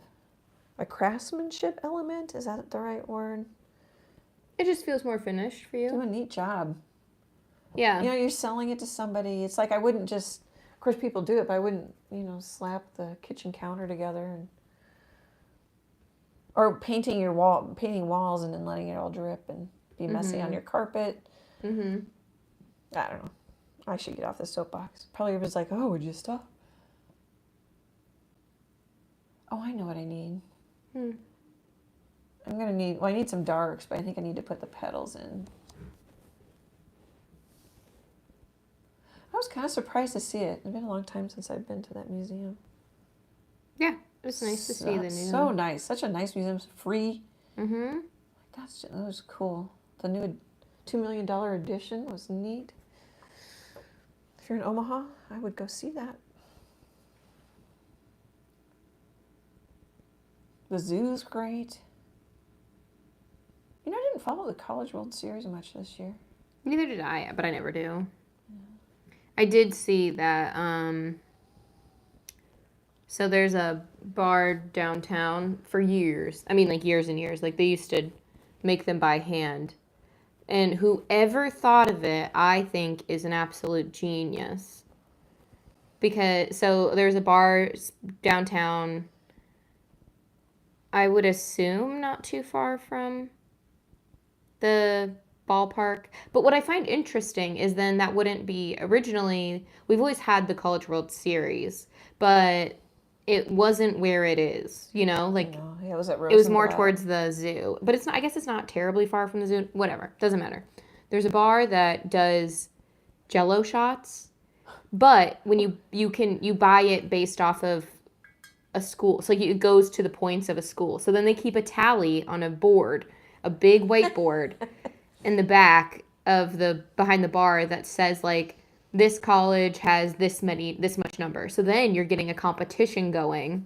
A craftsmanship element? Is that the right word? It just feels more finished for you. Do a neat job. Yeah. You're selling it to somebody. It's like I wouldn't just, of course people do it, but I wouldn't, slap the kitchen counter together or painting walls and then letting it all drip and be messy on your carpet. I don't know. I should get off the soapbox. Probably everyone's like, oh, would you stop? Oh, I know what I need. I'm going to need, well, I need some darks, but I think I need to put the petals in. I was kind of surprised to see it. It's been a long time since I've been to that museum. Yeah, it was nice to see the new. So nice. Such a nice museum. Free. Mm-hmm. That was cool. The new $2 million edition was neat. If you're in Omaha, I would go see that. The zoo's great. You know, I didn't follow the College World Series much this year. Neither did I, but I never do. I did see that, so there's a bar downtown for years. I mean, like years and years. Like they used to make them by hand. And whoever thought of it, I think, is an absolute genius. Because, so there's a bar downtown, I would assume not too far from the ballpark. But what I find interesting is then that wouldn't be originally, we've always had the College World Series, but it wasn't where it is, you know, like No, yeah, it was at it was more Rosenblatt. towards the zoo, but it's not, I guess it's not terribly far from the zoo, whatever, doesn't matter. There's a bar that does Jello shots, but when you buy it based off of a school, so it goes to the points of a school, so then they keep a tally on a board, a big whiteboard in the back of behind the bar that says like this college has this much number. So then you're getting a competition going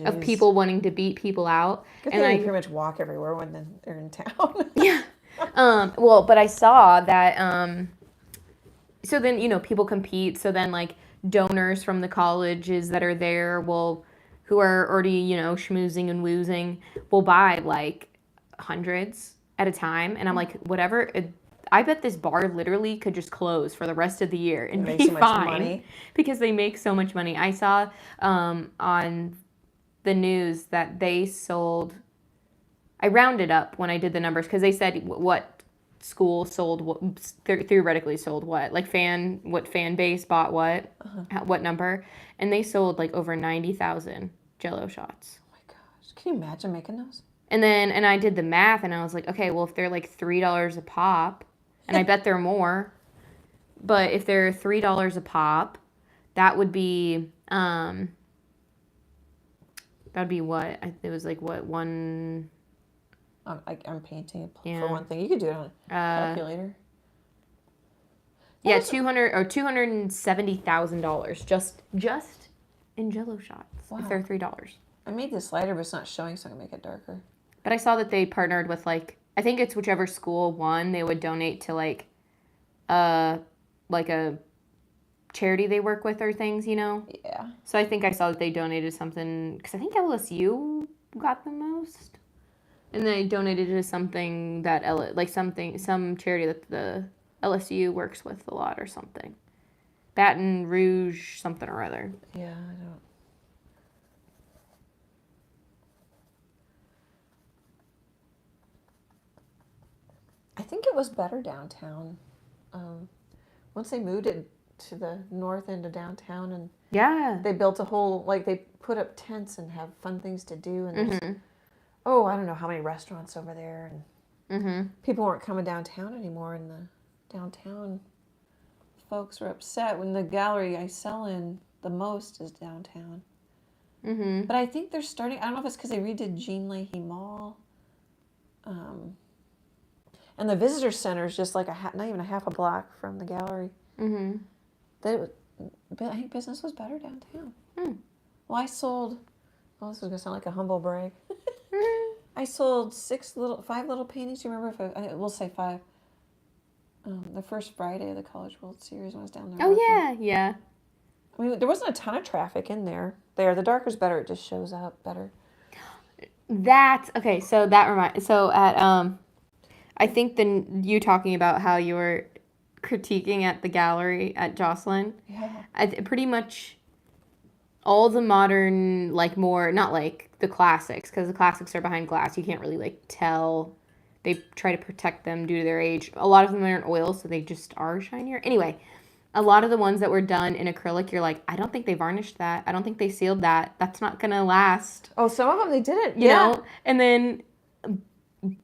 of people wanting to beat people out. Good and thing I you pretty much walk everywhere when they're in town. yeah. Well, but I saw that so then, you know, people compete, so then like donors from the colleges that are there who are already, you know, schmoozing and woozing will buy like hundreds at a time, and I'm like, whatever. I bet this bar literally could just close for the rest of the year and Make be so much fine money. because they make so much money. I saw on the news that they sold. I rounded up when I did the numbers because they said what school sold what, theoretically sold what, like what fan base bought what number, and they sold like over 90,000 Jello shots. Oh my gosh, can you imagine making those? And I did the math, and I was like, okay, well, if they're like $3 a pop, and I bet they're more, but if they're $3 a pop, that would be what? It was like what, one? I'm painting Yeah. for one thing. You could do it on a calculator. Yeah, $270,000 just in Jello shots. Wow. If they're $3. I made this lighter, but it's not showing, so I can make it darker. But I saw that they partnered with like, I think it's whichever school won, they would donate to like a charity they work with or things, you know? Yeah. So I think I saw that they donated something, because I think LSU got the most. And they donated to something that, some charity that the LSU works with a lot or something. Baton Rouge something or other. Yeah, I don't. I think it was better downtown. Once they moved it to the north end of downtown, and Yeah. they built a whole, like, they put up tents and have fun things to do. And there's, I don't know how many restaurants over there. And people weren't coming downtown anymore. And the downtown folks were upset when the gallery I sell in the most is downtown. But I think they're starting, I don't know if it's because they redid Jean Leahy Mall. And the visitor center is just like not even a half a block from the gallery. I think business was better downtown. Well, I sold, this is going to sound like a humble brag. I sold 5 little paintings. You remember? We'll say 5. The first Friday of the College World Series when I was down there. Oh, yeah, yeah. I mean, there wasn't a ton of traffic in there. The darker's better. It just shows up better. Okay, so that reminds, so at, I think you talking about how you were critiquing at the gallery at Jocelyn. Yeah. Pretty much all the modern, like more, not like the classics, because the classics are behind glass. You can't really like tell. They try to protect them due to their age. A lot of them are in oil, so they just are shinier. Anyway, a lot of the ones that were done in acrylic, you're like, I don't think they varnished that. I don't think they sealed that. That's not going to last. Oh, some of them they didn't. You know? And then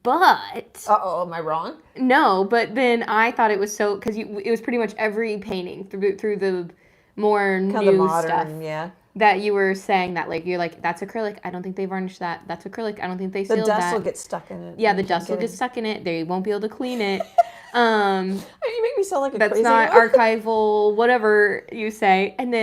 But Uh-oh, am I wrong? no, but then I thought it was so because it was pretty much every painting through the more Kind of new the modern, stuff yeah. that you were saying that like you're like that's acrylic. I don't think they varnished that. That's acrylic. I don't think they The sealed dust that. will get stuck in it. Yeah, You the can't dust will get stuck in it. They won't be able to clean it. You make me sound like a That's crazy not woman. archival, whatever you say. And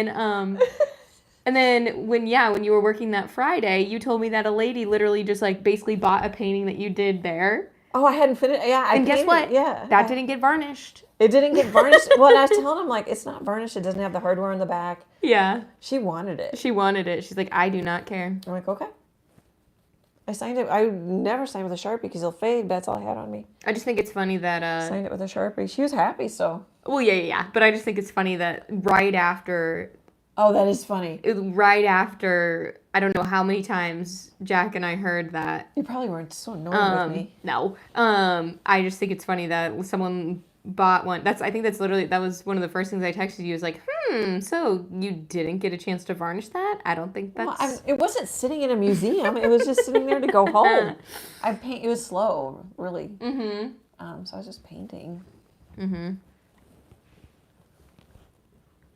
then when you were working that Friday, you told me that a lady literally just like basically bought a painting that you did there. Oh, I hadn't finished. Yeah, I And guess painted, what? yeah. That didn't get varnished. It didn't get varnished. Well, and I was telling him, like, it's not varnished. It doesn't have the hardware on the back. Yeah. She wanted it. She wanted it. She's like, I do not care. I'm like, okay. I signed it. I never signed with a Sharpie because it'll fade. That's all I had on me. I just think it's funny that Signed it with a Sharpie. She was happy, so. well, yeah. But I just think it's funny that right after Oh, that is funny. I don't know how many times Jack and I heard that. You probably weren't so annoyed with me. No. I just think it's funny that someone bought one. I think that was one of the first things I texted you was like, so you didn't get a chance to varnish that? I don't think that's... Well, it wasn't sitting in a museum. It was just sitting there to go home. It was slow, really. Mm-hmm. So I was just painting. Mm-hmm.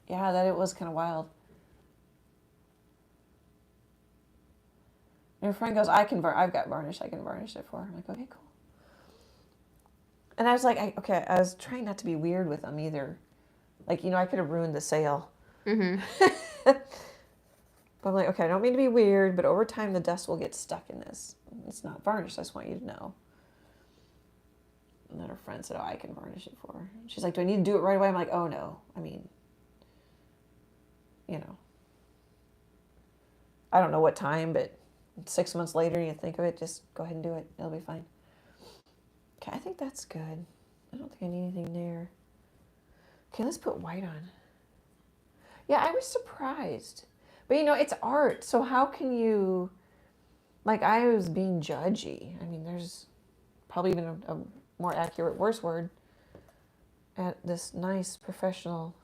Yeah, it was kind of wild. And your friend goes, I've got varnish. I can varnish it for her. I'm like, okay, cool. And I was like, I was trying not to be weird with them either. Like, I could have ruined the sale. Mm-hmm. But I'm like, okay, I don't mean to be weird, but over time the dust will get stuck in this. It's not varnished. I just want you to know. And then her friend said, I can varnish it for her. She's like, do I need to do it right away? I'm like, oh, no. I mean, I don't know what time, but 6 months later, you think of it, just go ahead and do it. It'll be fine. Okay, I think that's good. I don't think I need anything there. Okay, let's put white on. Yeah, I was surprised. But, it's art, so how can you... Like, I was being judgy. I mean, there's probably even a more accurate, worse word at this nice professional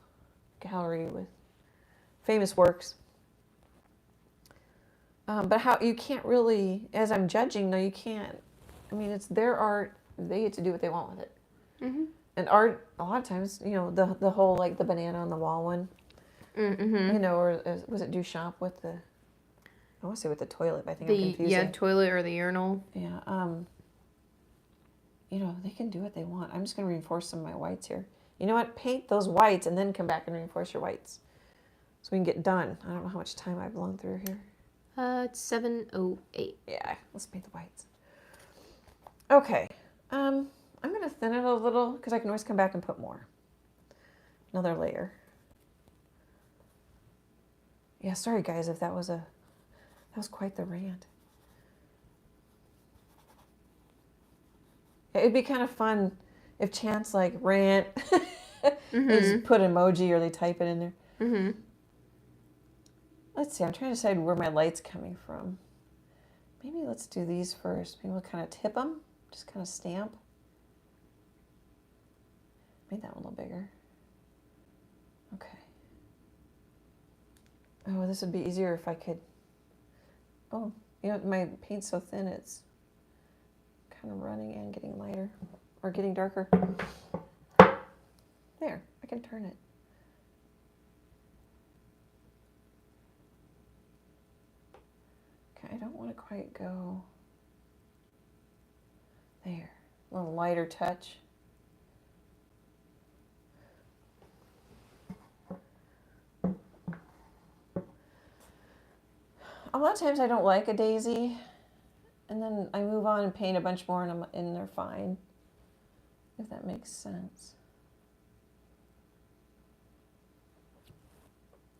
gallery with famous works. But how you can't really, as I'm judging, no, you can't. I mean, it's their art. They get to do what they want with it. Mm-hmm. And art, a lot of times, the whole, like, the banana on the wall one. Mm-hmm. Or was it Duchamp with the, I want to say with the toilet, but I think I'm confusing. Yeah, toilet or the urinal. Yeah. They can do what they want. I'm just going to reinforce some of my whites here. You know what? Paint those whites and then come back and reinforce your whites. So we can get done. I don't know how much time I've blown through here. It's 7:08. Yeah, let's paint the whites. Okay. I'm going to thin it a little because I can always come back and put more. Another layer. Yeah, sorry guys if that was quite the rant. It'd be kind of fun if Chance like rant is put emoji or they type it in there. Mm-hmm. Let's see, I'm trying to decide where my light's coming from. Maybe let's do these first. Maybe we'll kind of tip them, just kind of stamp. Made that one a little bigger. Okay. Oh, this would be easier if I could. Oh, my paint's so thin it's kind of running and getting lighter or getting darker. There, I can turn it. Okay, I don't want to quite go there. A little lighter touch. A lot of times I don't like a daisy, and then I move on and paint a bunch more, and they're fine, if that makes sense.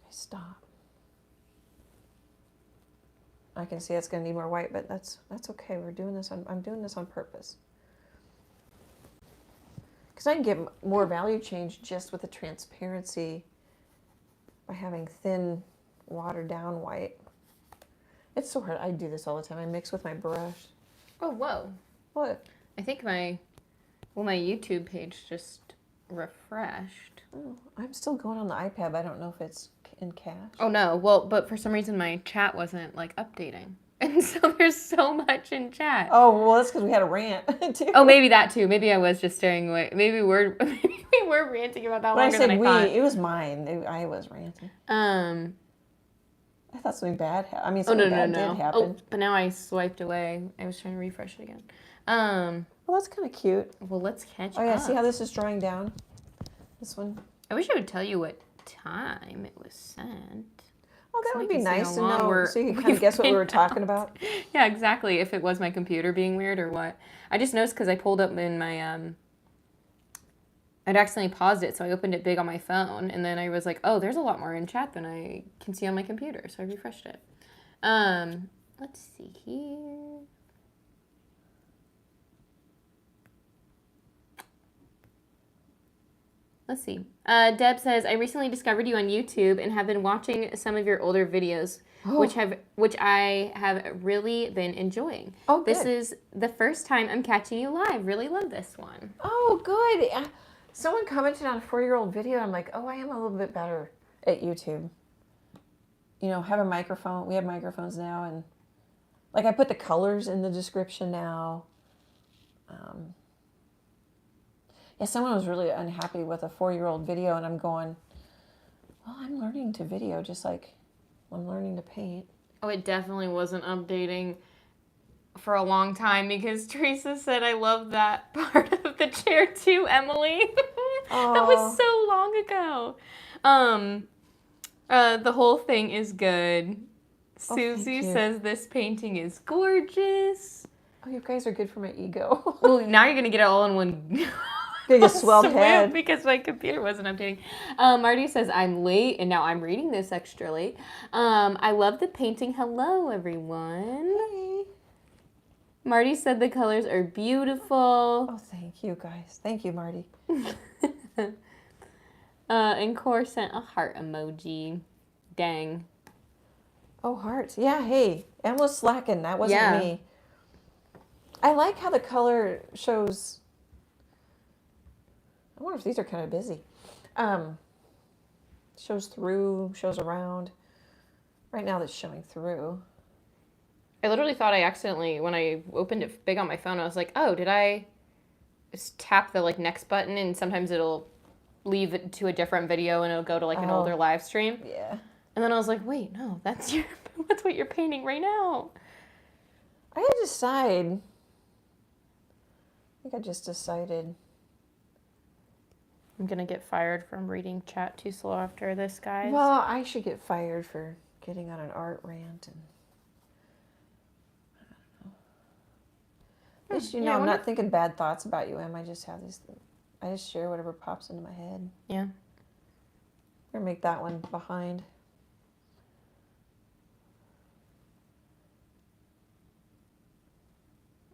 Okay, stop. I can see it's going to need more white, but that's okay. I'm doing this on purpose. Because I can get more value change just with the transparency by having thin, watered down white. It's so hard. I do this all the time. I mix with my brush. Oh, whoa. What? I think my YouTube page just refreshed. Oh, I'm still going on the iPad, but I don't know if it's in cache. Oh, no. Well, but for some reason my chat wasn't, like, updating. And so there's so much in chat. Oh, well, that's because we had a rant, too. Oh, maybe that too. Maybe I was just staring away. Maybe we were ranting about that When I longer than said I we, thought. it was mine. I was ranting. I thought something bad happened. I mean, something bad did happen. Oh, but now I swiped away. I was trying to refresh it again. Well, that's kind of cute. Well, let's catch up. Oh, yeah, see how this is drawing down? This one? I wish I would tell you what time it was sent. Oh, that So would we be can see nice how to long know, so you can kind of guess what we were talking about. Yeah, exactly. If it was my computer being weird or what. I just noticed because I pulled up in my, I'd accidentally paused it, so I opened it big on my phone, and then I was like, oh, there's a lot more in chat than I can see on my computer, so I refreshed it. Let's see here. Let's see. Deb says, I recently discovered you on YouTube and have been watching some of your older videos, which I have really been enjoying. Oh, good. This is the first time I'm catching you live. Really love this one. Oh, good. Someone commented on a 4-year-old video. I'm like, oh, I am a little bit better at YouTube. You know, have a microphone. We have microphones now, and like I put the colors in the description now. Yeah, someone was really unhappy with a 4-year-old video, and I'm going, well, I'm learning to video just like I'm learning to paint. Oh, it definitely wasn't updating for a long time because Teresa said, I love that part of the chair too, Emily. That was so long ago. The whole thing is good. Susie says this painting is gorgeous. Oh, you guys are good for my ego. Well, now you're going to get it all in one Big a swelled head. because my computer wasn't updating. Marty says, I'm late, and now I'm reading this extra late. I love the painting. Hello, everyone. Hey. Marty said the colors are beautiful. Oh, thank you, guys. Thank you, Marty. And Core sent a heart emoji. Dang. Oh, hearts. Yeah, hey. Emma's slacking. That wasn't me. I like how the color shows... I wonder if these are kind of busy. Shows through, shows around. Right now that's showing through. I literally thought I accidentally, when I opened it big on my phone, I was like, oh, did I just tap the next button and sometimes it'll leave it to a different video and it'll go to an older live stream? Yeah. And then I was like, wait, no, that's what you're painting right now. I had to decide. I think I just decided. I'm going to get fired from reading chat too slow after this, guys. Well, I should get fired for getting on an art rant. And I don't know. At least you know I'm not thinking bad thoughts about you, Em. I just have these things. I just share whatever pops into my head. Yeah. I'm going to make that one behind.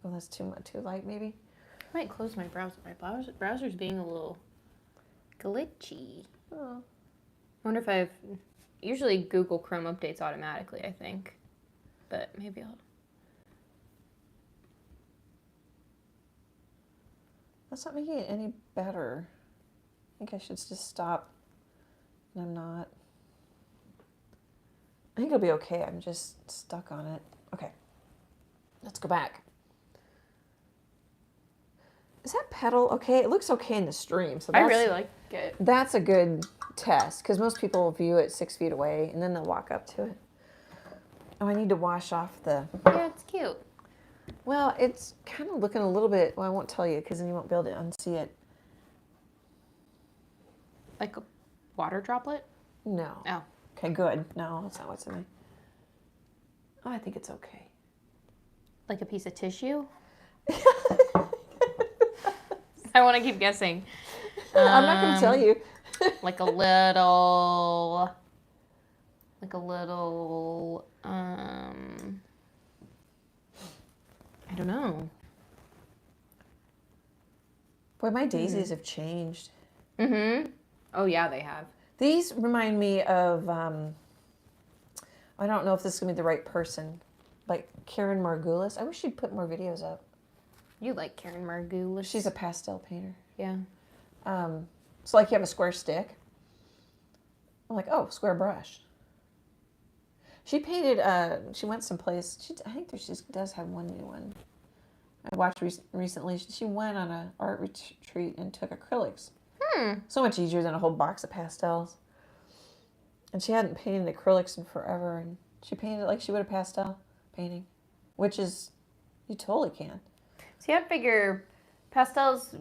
Oh, that's too light, maybe? I might close my browser. My browser's being a little glitchy. Oh. I wonder if usually Google Chrome updates automatically, I think. But maybe I'll... That's not making it any better. I think I should just stop. And I'm not. I think it'll be okay. I'm just stuck on it. Okay. Let's go back. Is that petal okay? It looks okay in the stream. So I really like it. That's a good test because most people view it 6 feet away and then they'll walk up to it. Oh, I need to wash off the... Yeah, it's cute. Well, it's kind of looking a little bit... Well, I won't tell you because then you won't be able to unsee it. Like a water droplet? No. Oh. Okay, good. No, that's not what's in it. Oh, I think it's okay. Like a piece of tissue? I want to keep guessing. I'm not going to tell you. like a little, I don't know. Boy, my daisies have changed. Mm-hmm. Oh, yeah, they have. These remind me of, I don't know if this is going to be the right person, like Karen Margulis. I wish she'd put more videos up. You like Karen Margulis. She's a pastel painter. Yeah. So like you have a square stick. I'm like, oh, square brush. She painted, she went someplace. I think she does have one new one. I watched recently. She went on an art retreat and took acrylics. So much easier than a whole box of pastels. And she hadn't painted acrylics in forever. And she painted it like she would a pastel painting, which is, you totally can. See, I figure pastels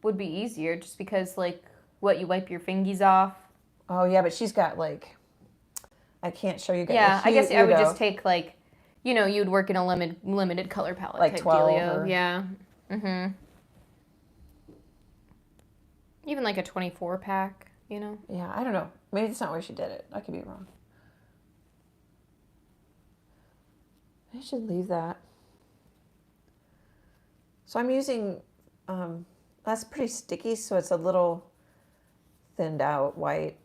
would be easier just because, like, what, you wipe your fingies off? Oh, yeah, but she's got, like, I can't show you guys. Yeah, I guess I would just take, like, you know, you'd work in a limited color palette like type 12 dealio. or... Yeah. Mm-hmm. Even like a 24 pack, you know? Yeah, I don't know. Maybe it's not where she did it. I could be wrong. I should leave that. So I'm using, that's pretty sticky, so it's a little thinned out white.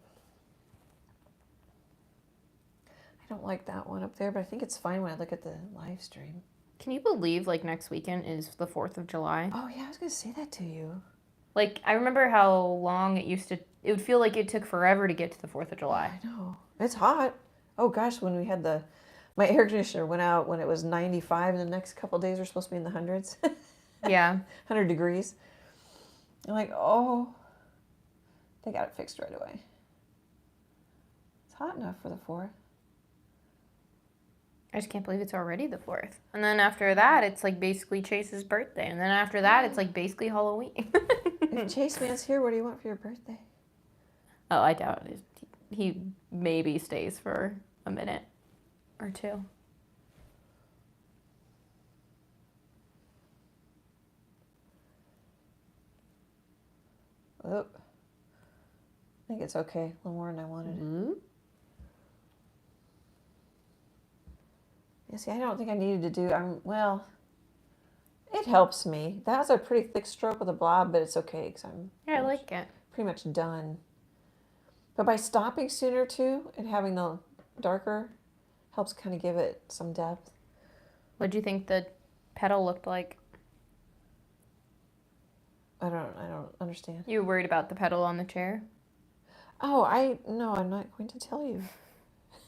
I don't like that one up there, but I think it's fine when I look at the live stream. Can you believe, like, next weekend is the 4th of July? Oh, yeah, I was going to say that to you. Like, I remember how long it would feel like it took forever to get to the 4th of July. I know. It's hot. Oh, gosh, when we had my air conditioner went out when it was 95, and the next couple of days are supposed to be in the hundreds. Yeah. 100 degrees. I'm like, oh, they got it fixed right away. It's hot enough for the 4th. I just can't believe it's already the 4th. And then after that, it's like basically Chase's birthday. And then after that, it's like basically Halloween. If Chase Man's here, what do you want for your birthday? Oh, I doubt it. He maybe stays for a minute or two. Oh, I think it's okay. A little more than I wanted. Mm-hmm. Yeah, see, I don't think I needed to do, well, it helps me. That was a pretty thick stroke with a blob, but it's okay because I like it. pretty much done. But by stopping sooner too and having the darker helps kind of give it some depth. What do you think the petal looked like? I don't understand. You were worried about the petal on the chair? Oh, no, I'm not going to tell you.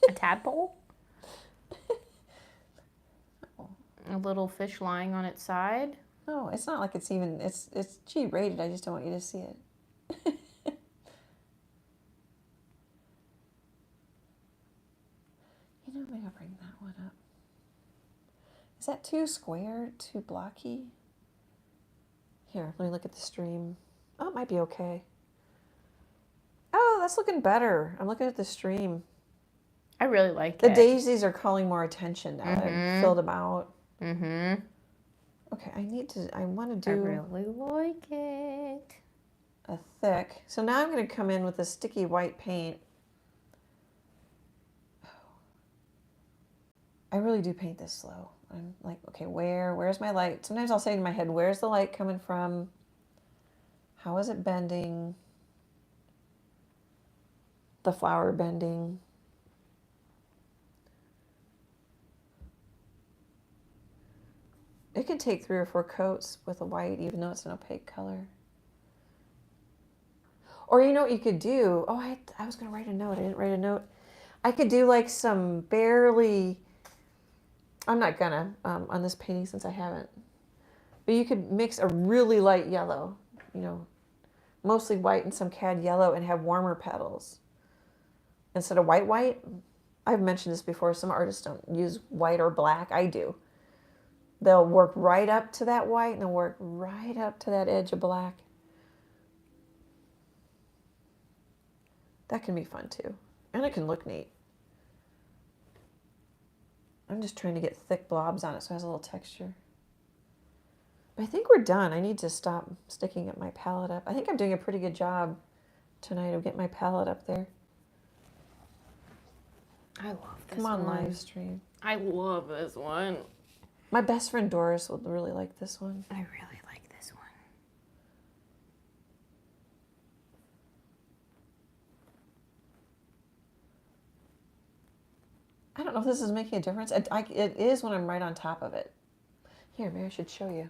A tadpole? A little fish lying on its side? No, it's not like it's even, it's G-rated. I just don't want you to see it. You know, maybe I'll bring that one up. Is that too square, too blocky? Here, let me look at the stream. Oh, it might be okay. Oh, that's looking better. I'm looking at the stream. I really like it. The daisies are calling more attention now that I've filled them out. Mm-hmm. Okay, I want to do... I really like it. A thick. So now I'm going to come in with a sticky white paint. I really do paint this slow. I'm like, okay, where's my light? Sometimes I'll say in my head, where's the light coming from? How is it bending? The flower bending. It can take 3 or 4 coats with a white, even though it's an opaque color. Or you know what you could do? Oh, I was going to write a note. I didn't write a note. I could do like some barely... I'm not gonna on this painting since I haven't. But you could mix a really light yellow, you know, mostly white and some cad yellow, and have warmer petals. Instead of white. I've mentioned this before. Some artists don't use white or black. I do. They'll work right up to that white and they'll work right up to that edge of black. That can be fun too. And it can look neat. I'm just trying to get thick blobs on it so it has a little texture. But I think we're done. I need to stop sticking at my palette up. I think I'm doing a pretty good job tonight of getting my palette up there. I love this Come on, one. live stream. I love this one. My best friend Doris would really like this one. I really like this one. I don't know if this is making a difference. It is when I'm right on top of it. Here, maybe I should show you.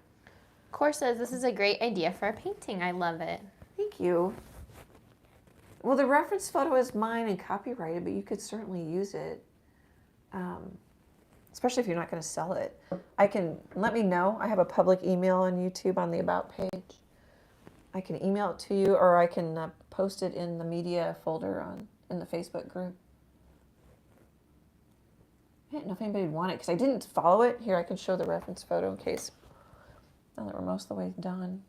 Core says this is a great idea for a painting. I love it. Thank you. Well, the reference photo is mine and copyrighted, but you could certainly use it. especially if you're not going to sell it. Let me know. I have a public email on YouTube on the About page. I can email it to you, or I can post it in the media folder in the Facebook group. I didn't know if anybody would want it because I didn't follow it. Here, I can show the reference photo in case. Now that we're most of the way done.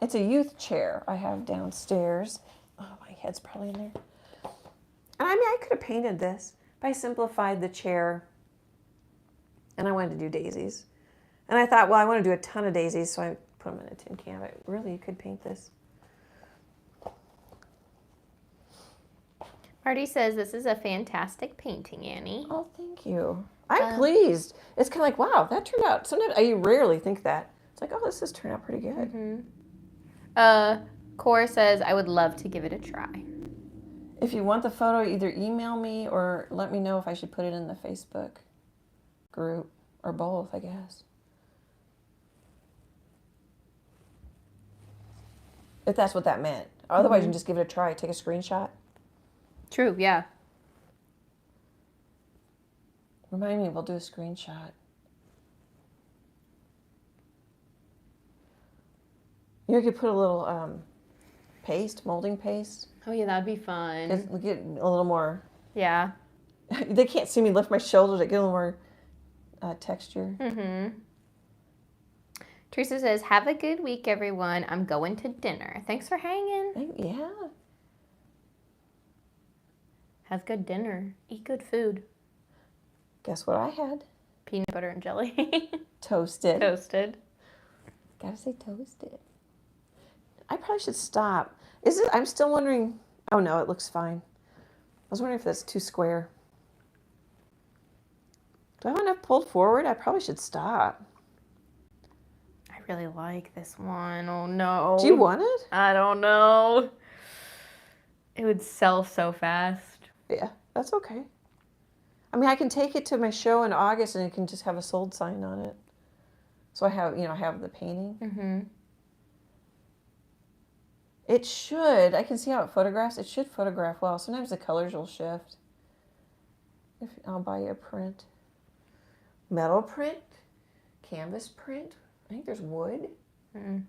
It's a youth chair I have downstairs. Oh, my head's probably in there. And I mean, I could have painted this, but I simplified the chair. And I wanted to do daisies. And I thought, well, I want to do a ton of daisies, so I put them in a tin can. But really, you could paint this. Marty says, this is a fantastic painting, Annie. Oh, thank you. I'm pleased. It's kind of like, wow, that turned out. Sometimes I rarely think that. It's like, oh, this has turned out pretty good. Cora says, I would love to give it a try. If you want the photo, either email me or let me know if I should put it in the Facebook group, or both, I guess. If that's what that meant. Otherwise, you can just give it a try. Take a screenshot. True, yeah. Remind me, we'll do a screenshot. You could put a little paste, molding paste. Oh, yeah, that'd be fun. We get a little more. Yeah. They can't see me lift my shoulders. I get a little more texture. Teresa says, have a good week, everyone. I'm going to dinner. Thanks for hanging. Yeah. Have good dinner. Eat good food. Guess what I had? Peanut butter and jelly. Toasted. Toasted. Gotta say toasted. I probably should stop. I'm still wondering. Oh no, it looks fine. I was wondering if that's too square. Do I have enough pulled forward? I probably should stop. I really like this one. Oh no. Do you want it? I don't know. It would sell so fast. Yeah, that's okay. I mean, I can take it to my show in August and it can just have a sold sign on it. So I have the painting. It should. I can see how it photographs. It should photograph well. Sometimes the colors will shift. I'll buy you a print. Metal print, canvas print. I think there's wood. I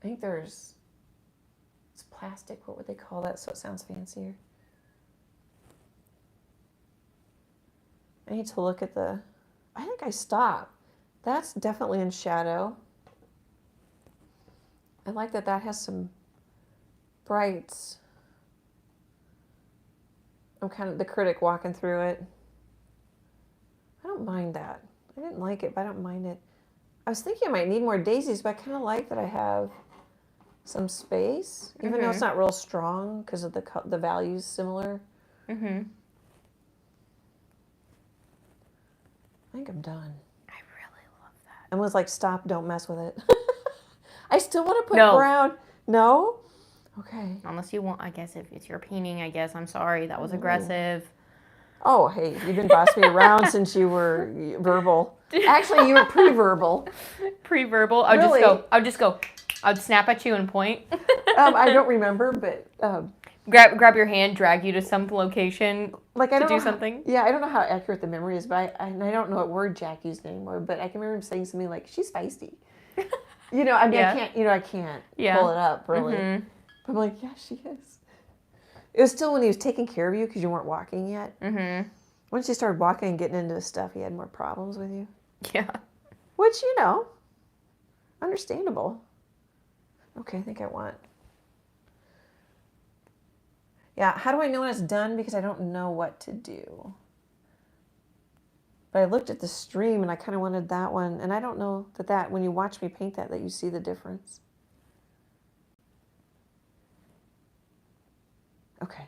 think it's plastic. What would they call that so it sounds fancier? I need to look at I think I stopped. That's definitely in shadow. I like that has some brights. I'm kind of the critic walking through it. I don't mind that. I didn't like it, but I don't mind it. I was thinking I might need more daisies, but I kind of like that I have some space, even though it's not real strong because of the values similar. I think I'm done. I really love that. And was like, stop, don't mess with it. I still want to put brown. No? Okay. Unless you want, I guess if it's your painting, I guess. I'm sorry. That was aggressive. Oh, hey, you've been bossing me around since you were verbal. Actually, you were pre-verbal. Pre-verbal? I'll just go. I'd snap at you and point. I don't remember, but... grab your hand, drag you to some location to do something. I don't know how accurate the memory is, but I don't know what word Jack used anymore, but I can remember him saying something like, she's feisty. I can't pull it up, really. But I'm like, yeah, she is. It was still when he was taking care of you because you weren't walking yet. Once you started walking and getting into the stuff, he had more problems with you. Yeah. Which, understandable. Okay, I think I want... Yeah, how do I know when it's done? Because I don't know what to do. But I looked at the stream and I kind of wanted that one. And I don't know that when you watch me paint that you see the difference. Okay.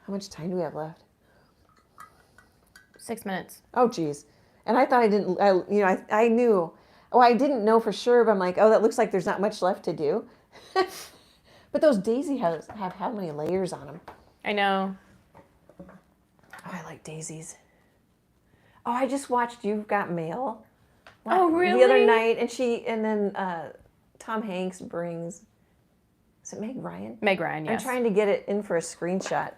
How much time do we have left? 6 minutes. Oh, geez. And I thought I knew. Oh, I didn't know for sure, but I'm like, oh, that looks like there's not much left to do. But those daisy have how many layers on them? I know. Oh, I like daisies. Oh, I just watched You've Got Mail. Oh, really? The other night, and then Tom Hanks brings. Is it Meg Ryan? Meg Ryan, yes. I'm trying to get it in for a screenshot.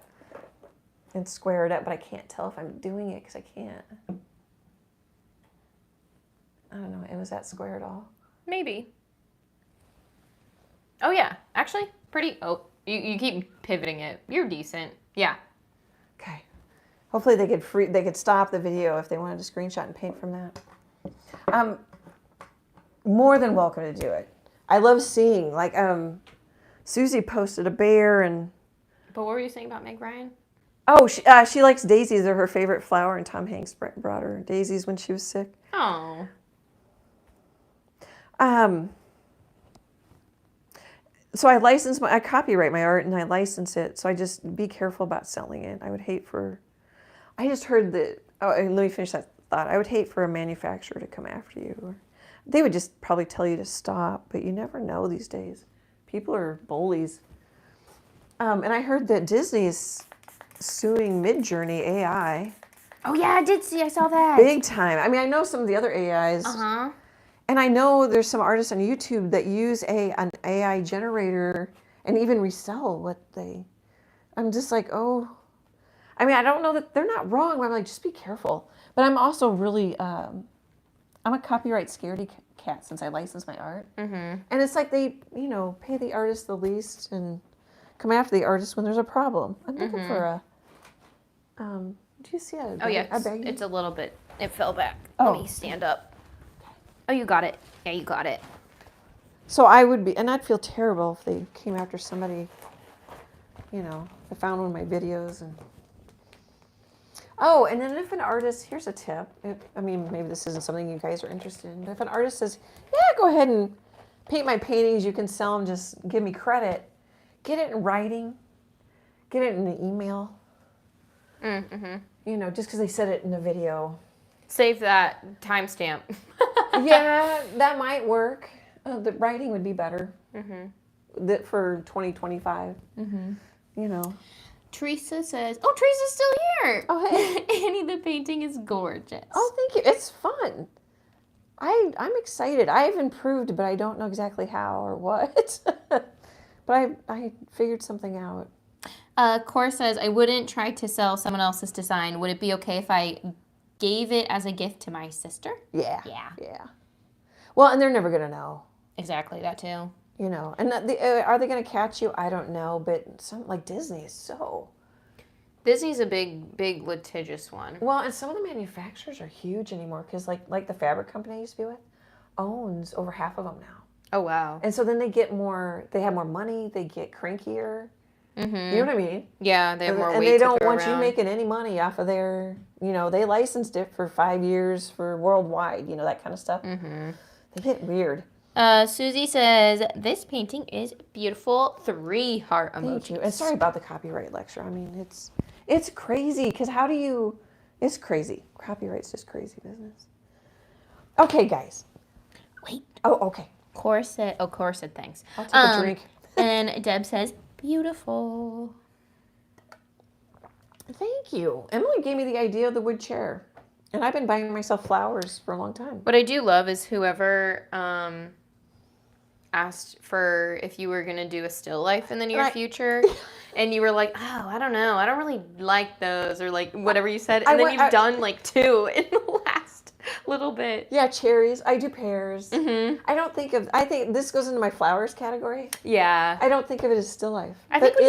and square it up, but I can't tell if I'm doing it because I can't. I don't know. Was that square at all? Maybe. Oh, yeah. Actually, pretty... Oh, you keep pivoting it. You're decent. Yeah. Okay. Hopefully they could stop the video if they wanted to screenshot and paint from that. More than welcome to do it. I love seeing, like, Susie posted a bear and... But what were you saying about Meg Ryan? Oh, she likes daisies. They're her favorite flower, and Tom Hanks brought her daisies when she was sick. Oh. So I copyright my art and I license it. So I just be careful about selling it. I would hate for, I just heard that, and let me finish that thought. I would hate for a manufacturer to come after you. Or they would just probably tell you to stop, but you never know these days. People are bullies. And I heard that Disney is suing Midjourney AI. Oh, yeah, I did see. I saw that. Big time. I mean, I know some of the other AIs. Uh-huh. And I know there's some artists on YouTube that use an AI generator and even resell what they... I'm just like, oh... I mean, I don't know that they're not wrong, but I'm like, just be careful. But I'm also really... I'm a copyright scaredy cat since I license my art. Mm-hmm. And it's like they, pay the artist the least and come after the artist when there's a problem. I'm looking for a... do you see a... Oh, yeah. a baggie? It's a little bit... It fell back. Oh. Let me stand up. Oh, you got it. Yeah, you got it. So I would be, and I'd feel terrible if they came after somebody, I found one of my videos and. Oh, and then if an artist, here's a tip. Maybe this isn't something you guys are interested in, but if an artist says, yeah, go ahead and paint my paintings, you can sell them, just give me credit. Get it in writing. Get it in an email. Mm-hmm. Just because they said it in a video. Save that timestamp. Yeah, that might work. The writing would be better for 2025. Teresa says, oh, Teresa's still here. Oh, hey. Annie, the painting is gorgeous. Oh, thank you. It's fun. I'm excited. I've improved, but I don't know exactly how or what. But I figured something out. Cora says, I wouldn't try to sell someone else's design. Would it be okay if I gave it as a gift to my sister? Yeah. Yeah. Yeah. Well, and they're never going to know. Exactly, that too. And are they going to catch you? I don't know, but some like Disney is so... Disney's a big litigious one. Well, and some of the manufacturers are huge anymore because like the fabric company I used to be with owns over half of them now. Oh, wow. And so then they have more money, they get crankier. Mm-hmm. You know what I mean? Yeah, they have more weight and they don't to throw want you around. making any money off of their, they licensed it for 5 years for worldwide, that kind of stuff. Mm-hmm. They get weird. Susie says, this painting is beautiful. 3 heart emojis. Thank you. And sorry about the copyright lecture. I mean, it's crazy because it's crazy. Copyright's just crazy business. Okay, guys. Wait. Oh, okay. Cora said thanks. I'll take a drink. And Deb says, beautiful. Thank you. Emily gave me the idea of the wood chair. And I've been buying myself flowers for a long time. What I do love is whoever asked for if you were going to do a still life in the near future. And you were like, oh, I don't know. I don't really like those. Or like whatever you said. And then you've done like 2 in the last little bit. Yeah, cherries. I do pears. Mm-hmm. I think this goes into my flowers category. Yeah. I don't think of it as still life. I think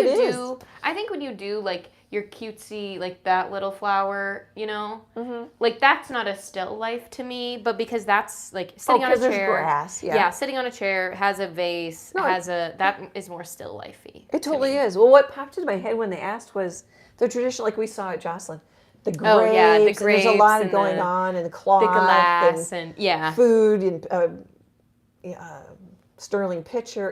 when you do like your cutesy, like that little flower, like that's not a still life to me, but because that's like sitting on a chair. There's grass. Yeah, sitting on a chair, has a vase, that is more still lifey. It totally is. Well, what popped into my head when they asked was the traditional, like we saw at Jocelyn, the grapes. And there's a lot of going on, and the cloth, the glass, and food, and sterling pitcher,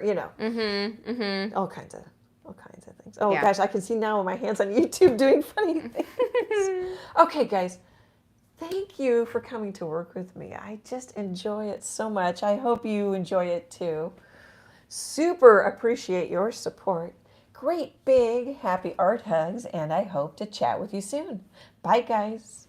all kinds of things. Oh gosh, I can see now with my hands on YouTube doing funny things. Okay, guys, thank you for coming to work with me. I just enjoy it so much. I hope you enjoy it too. Super appreciate your support. Great big happy art hugs, and I hope to chat with you soon. Bye, guys.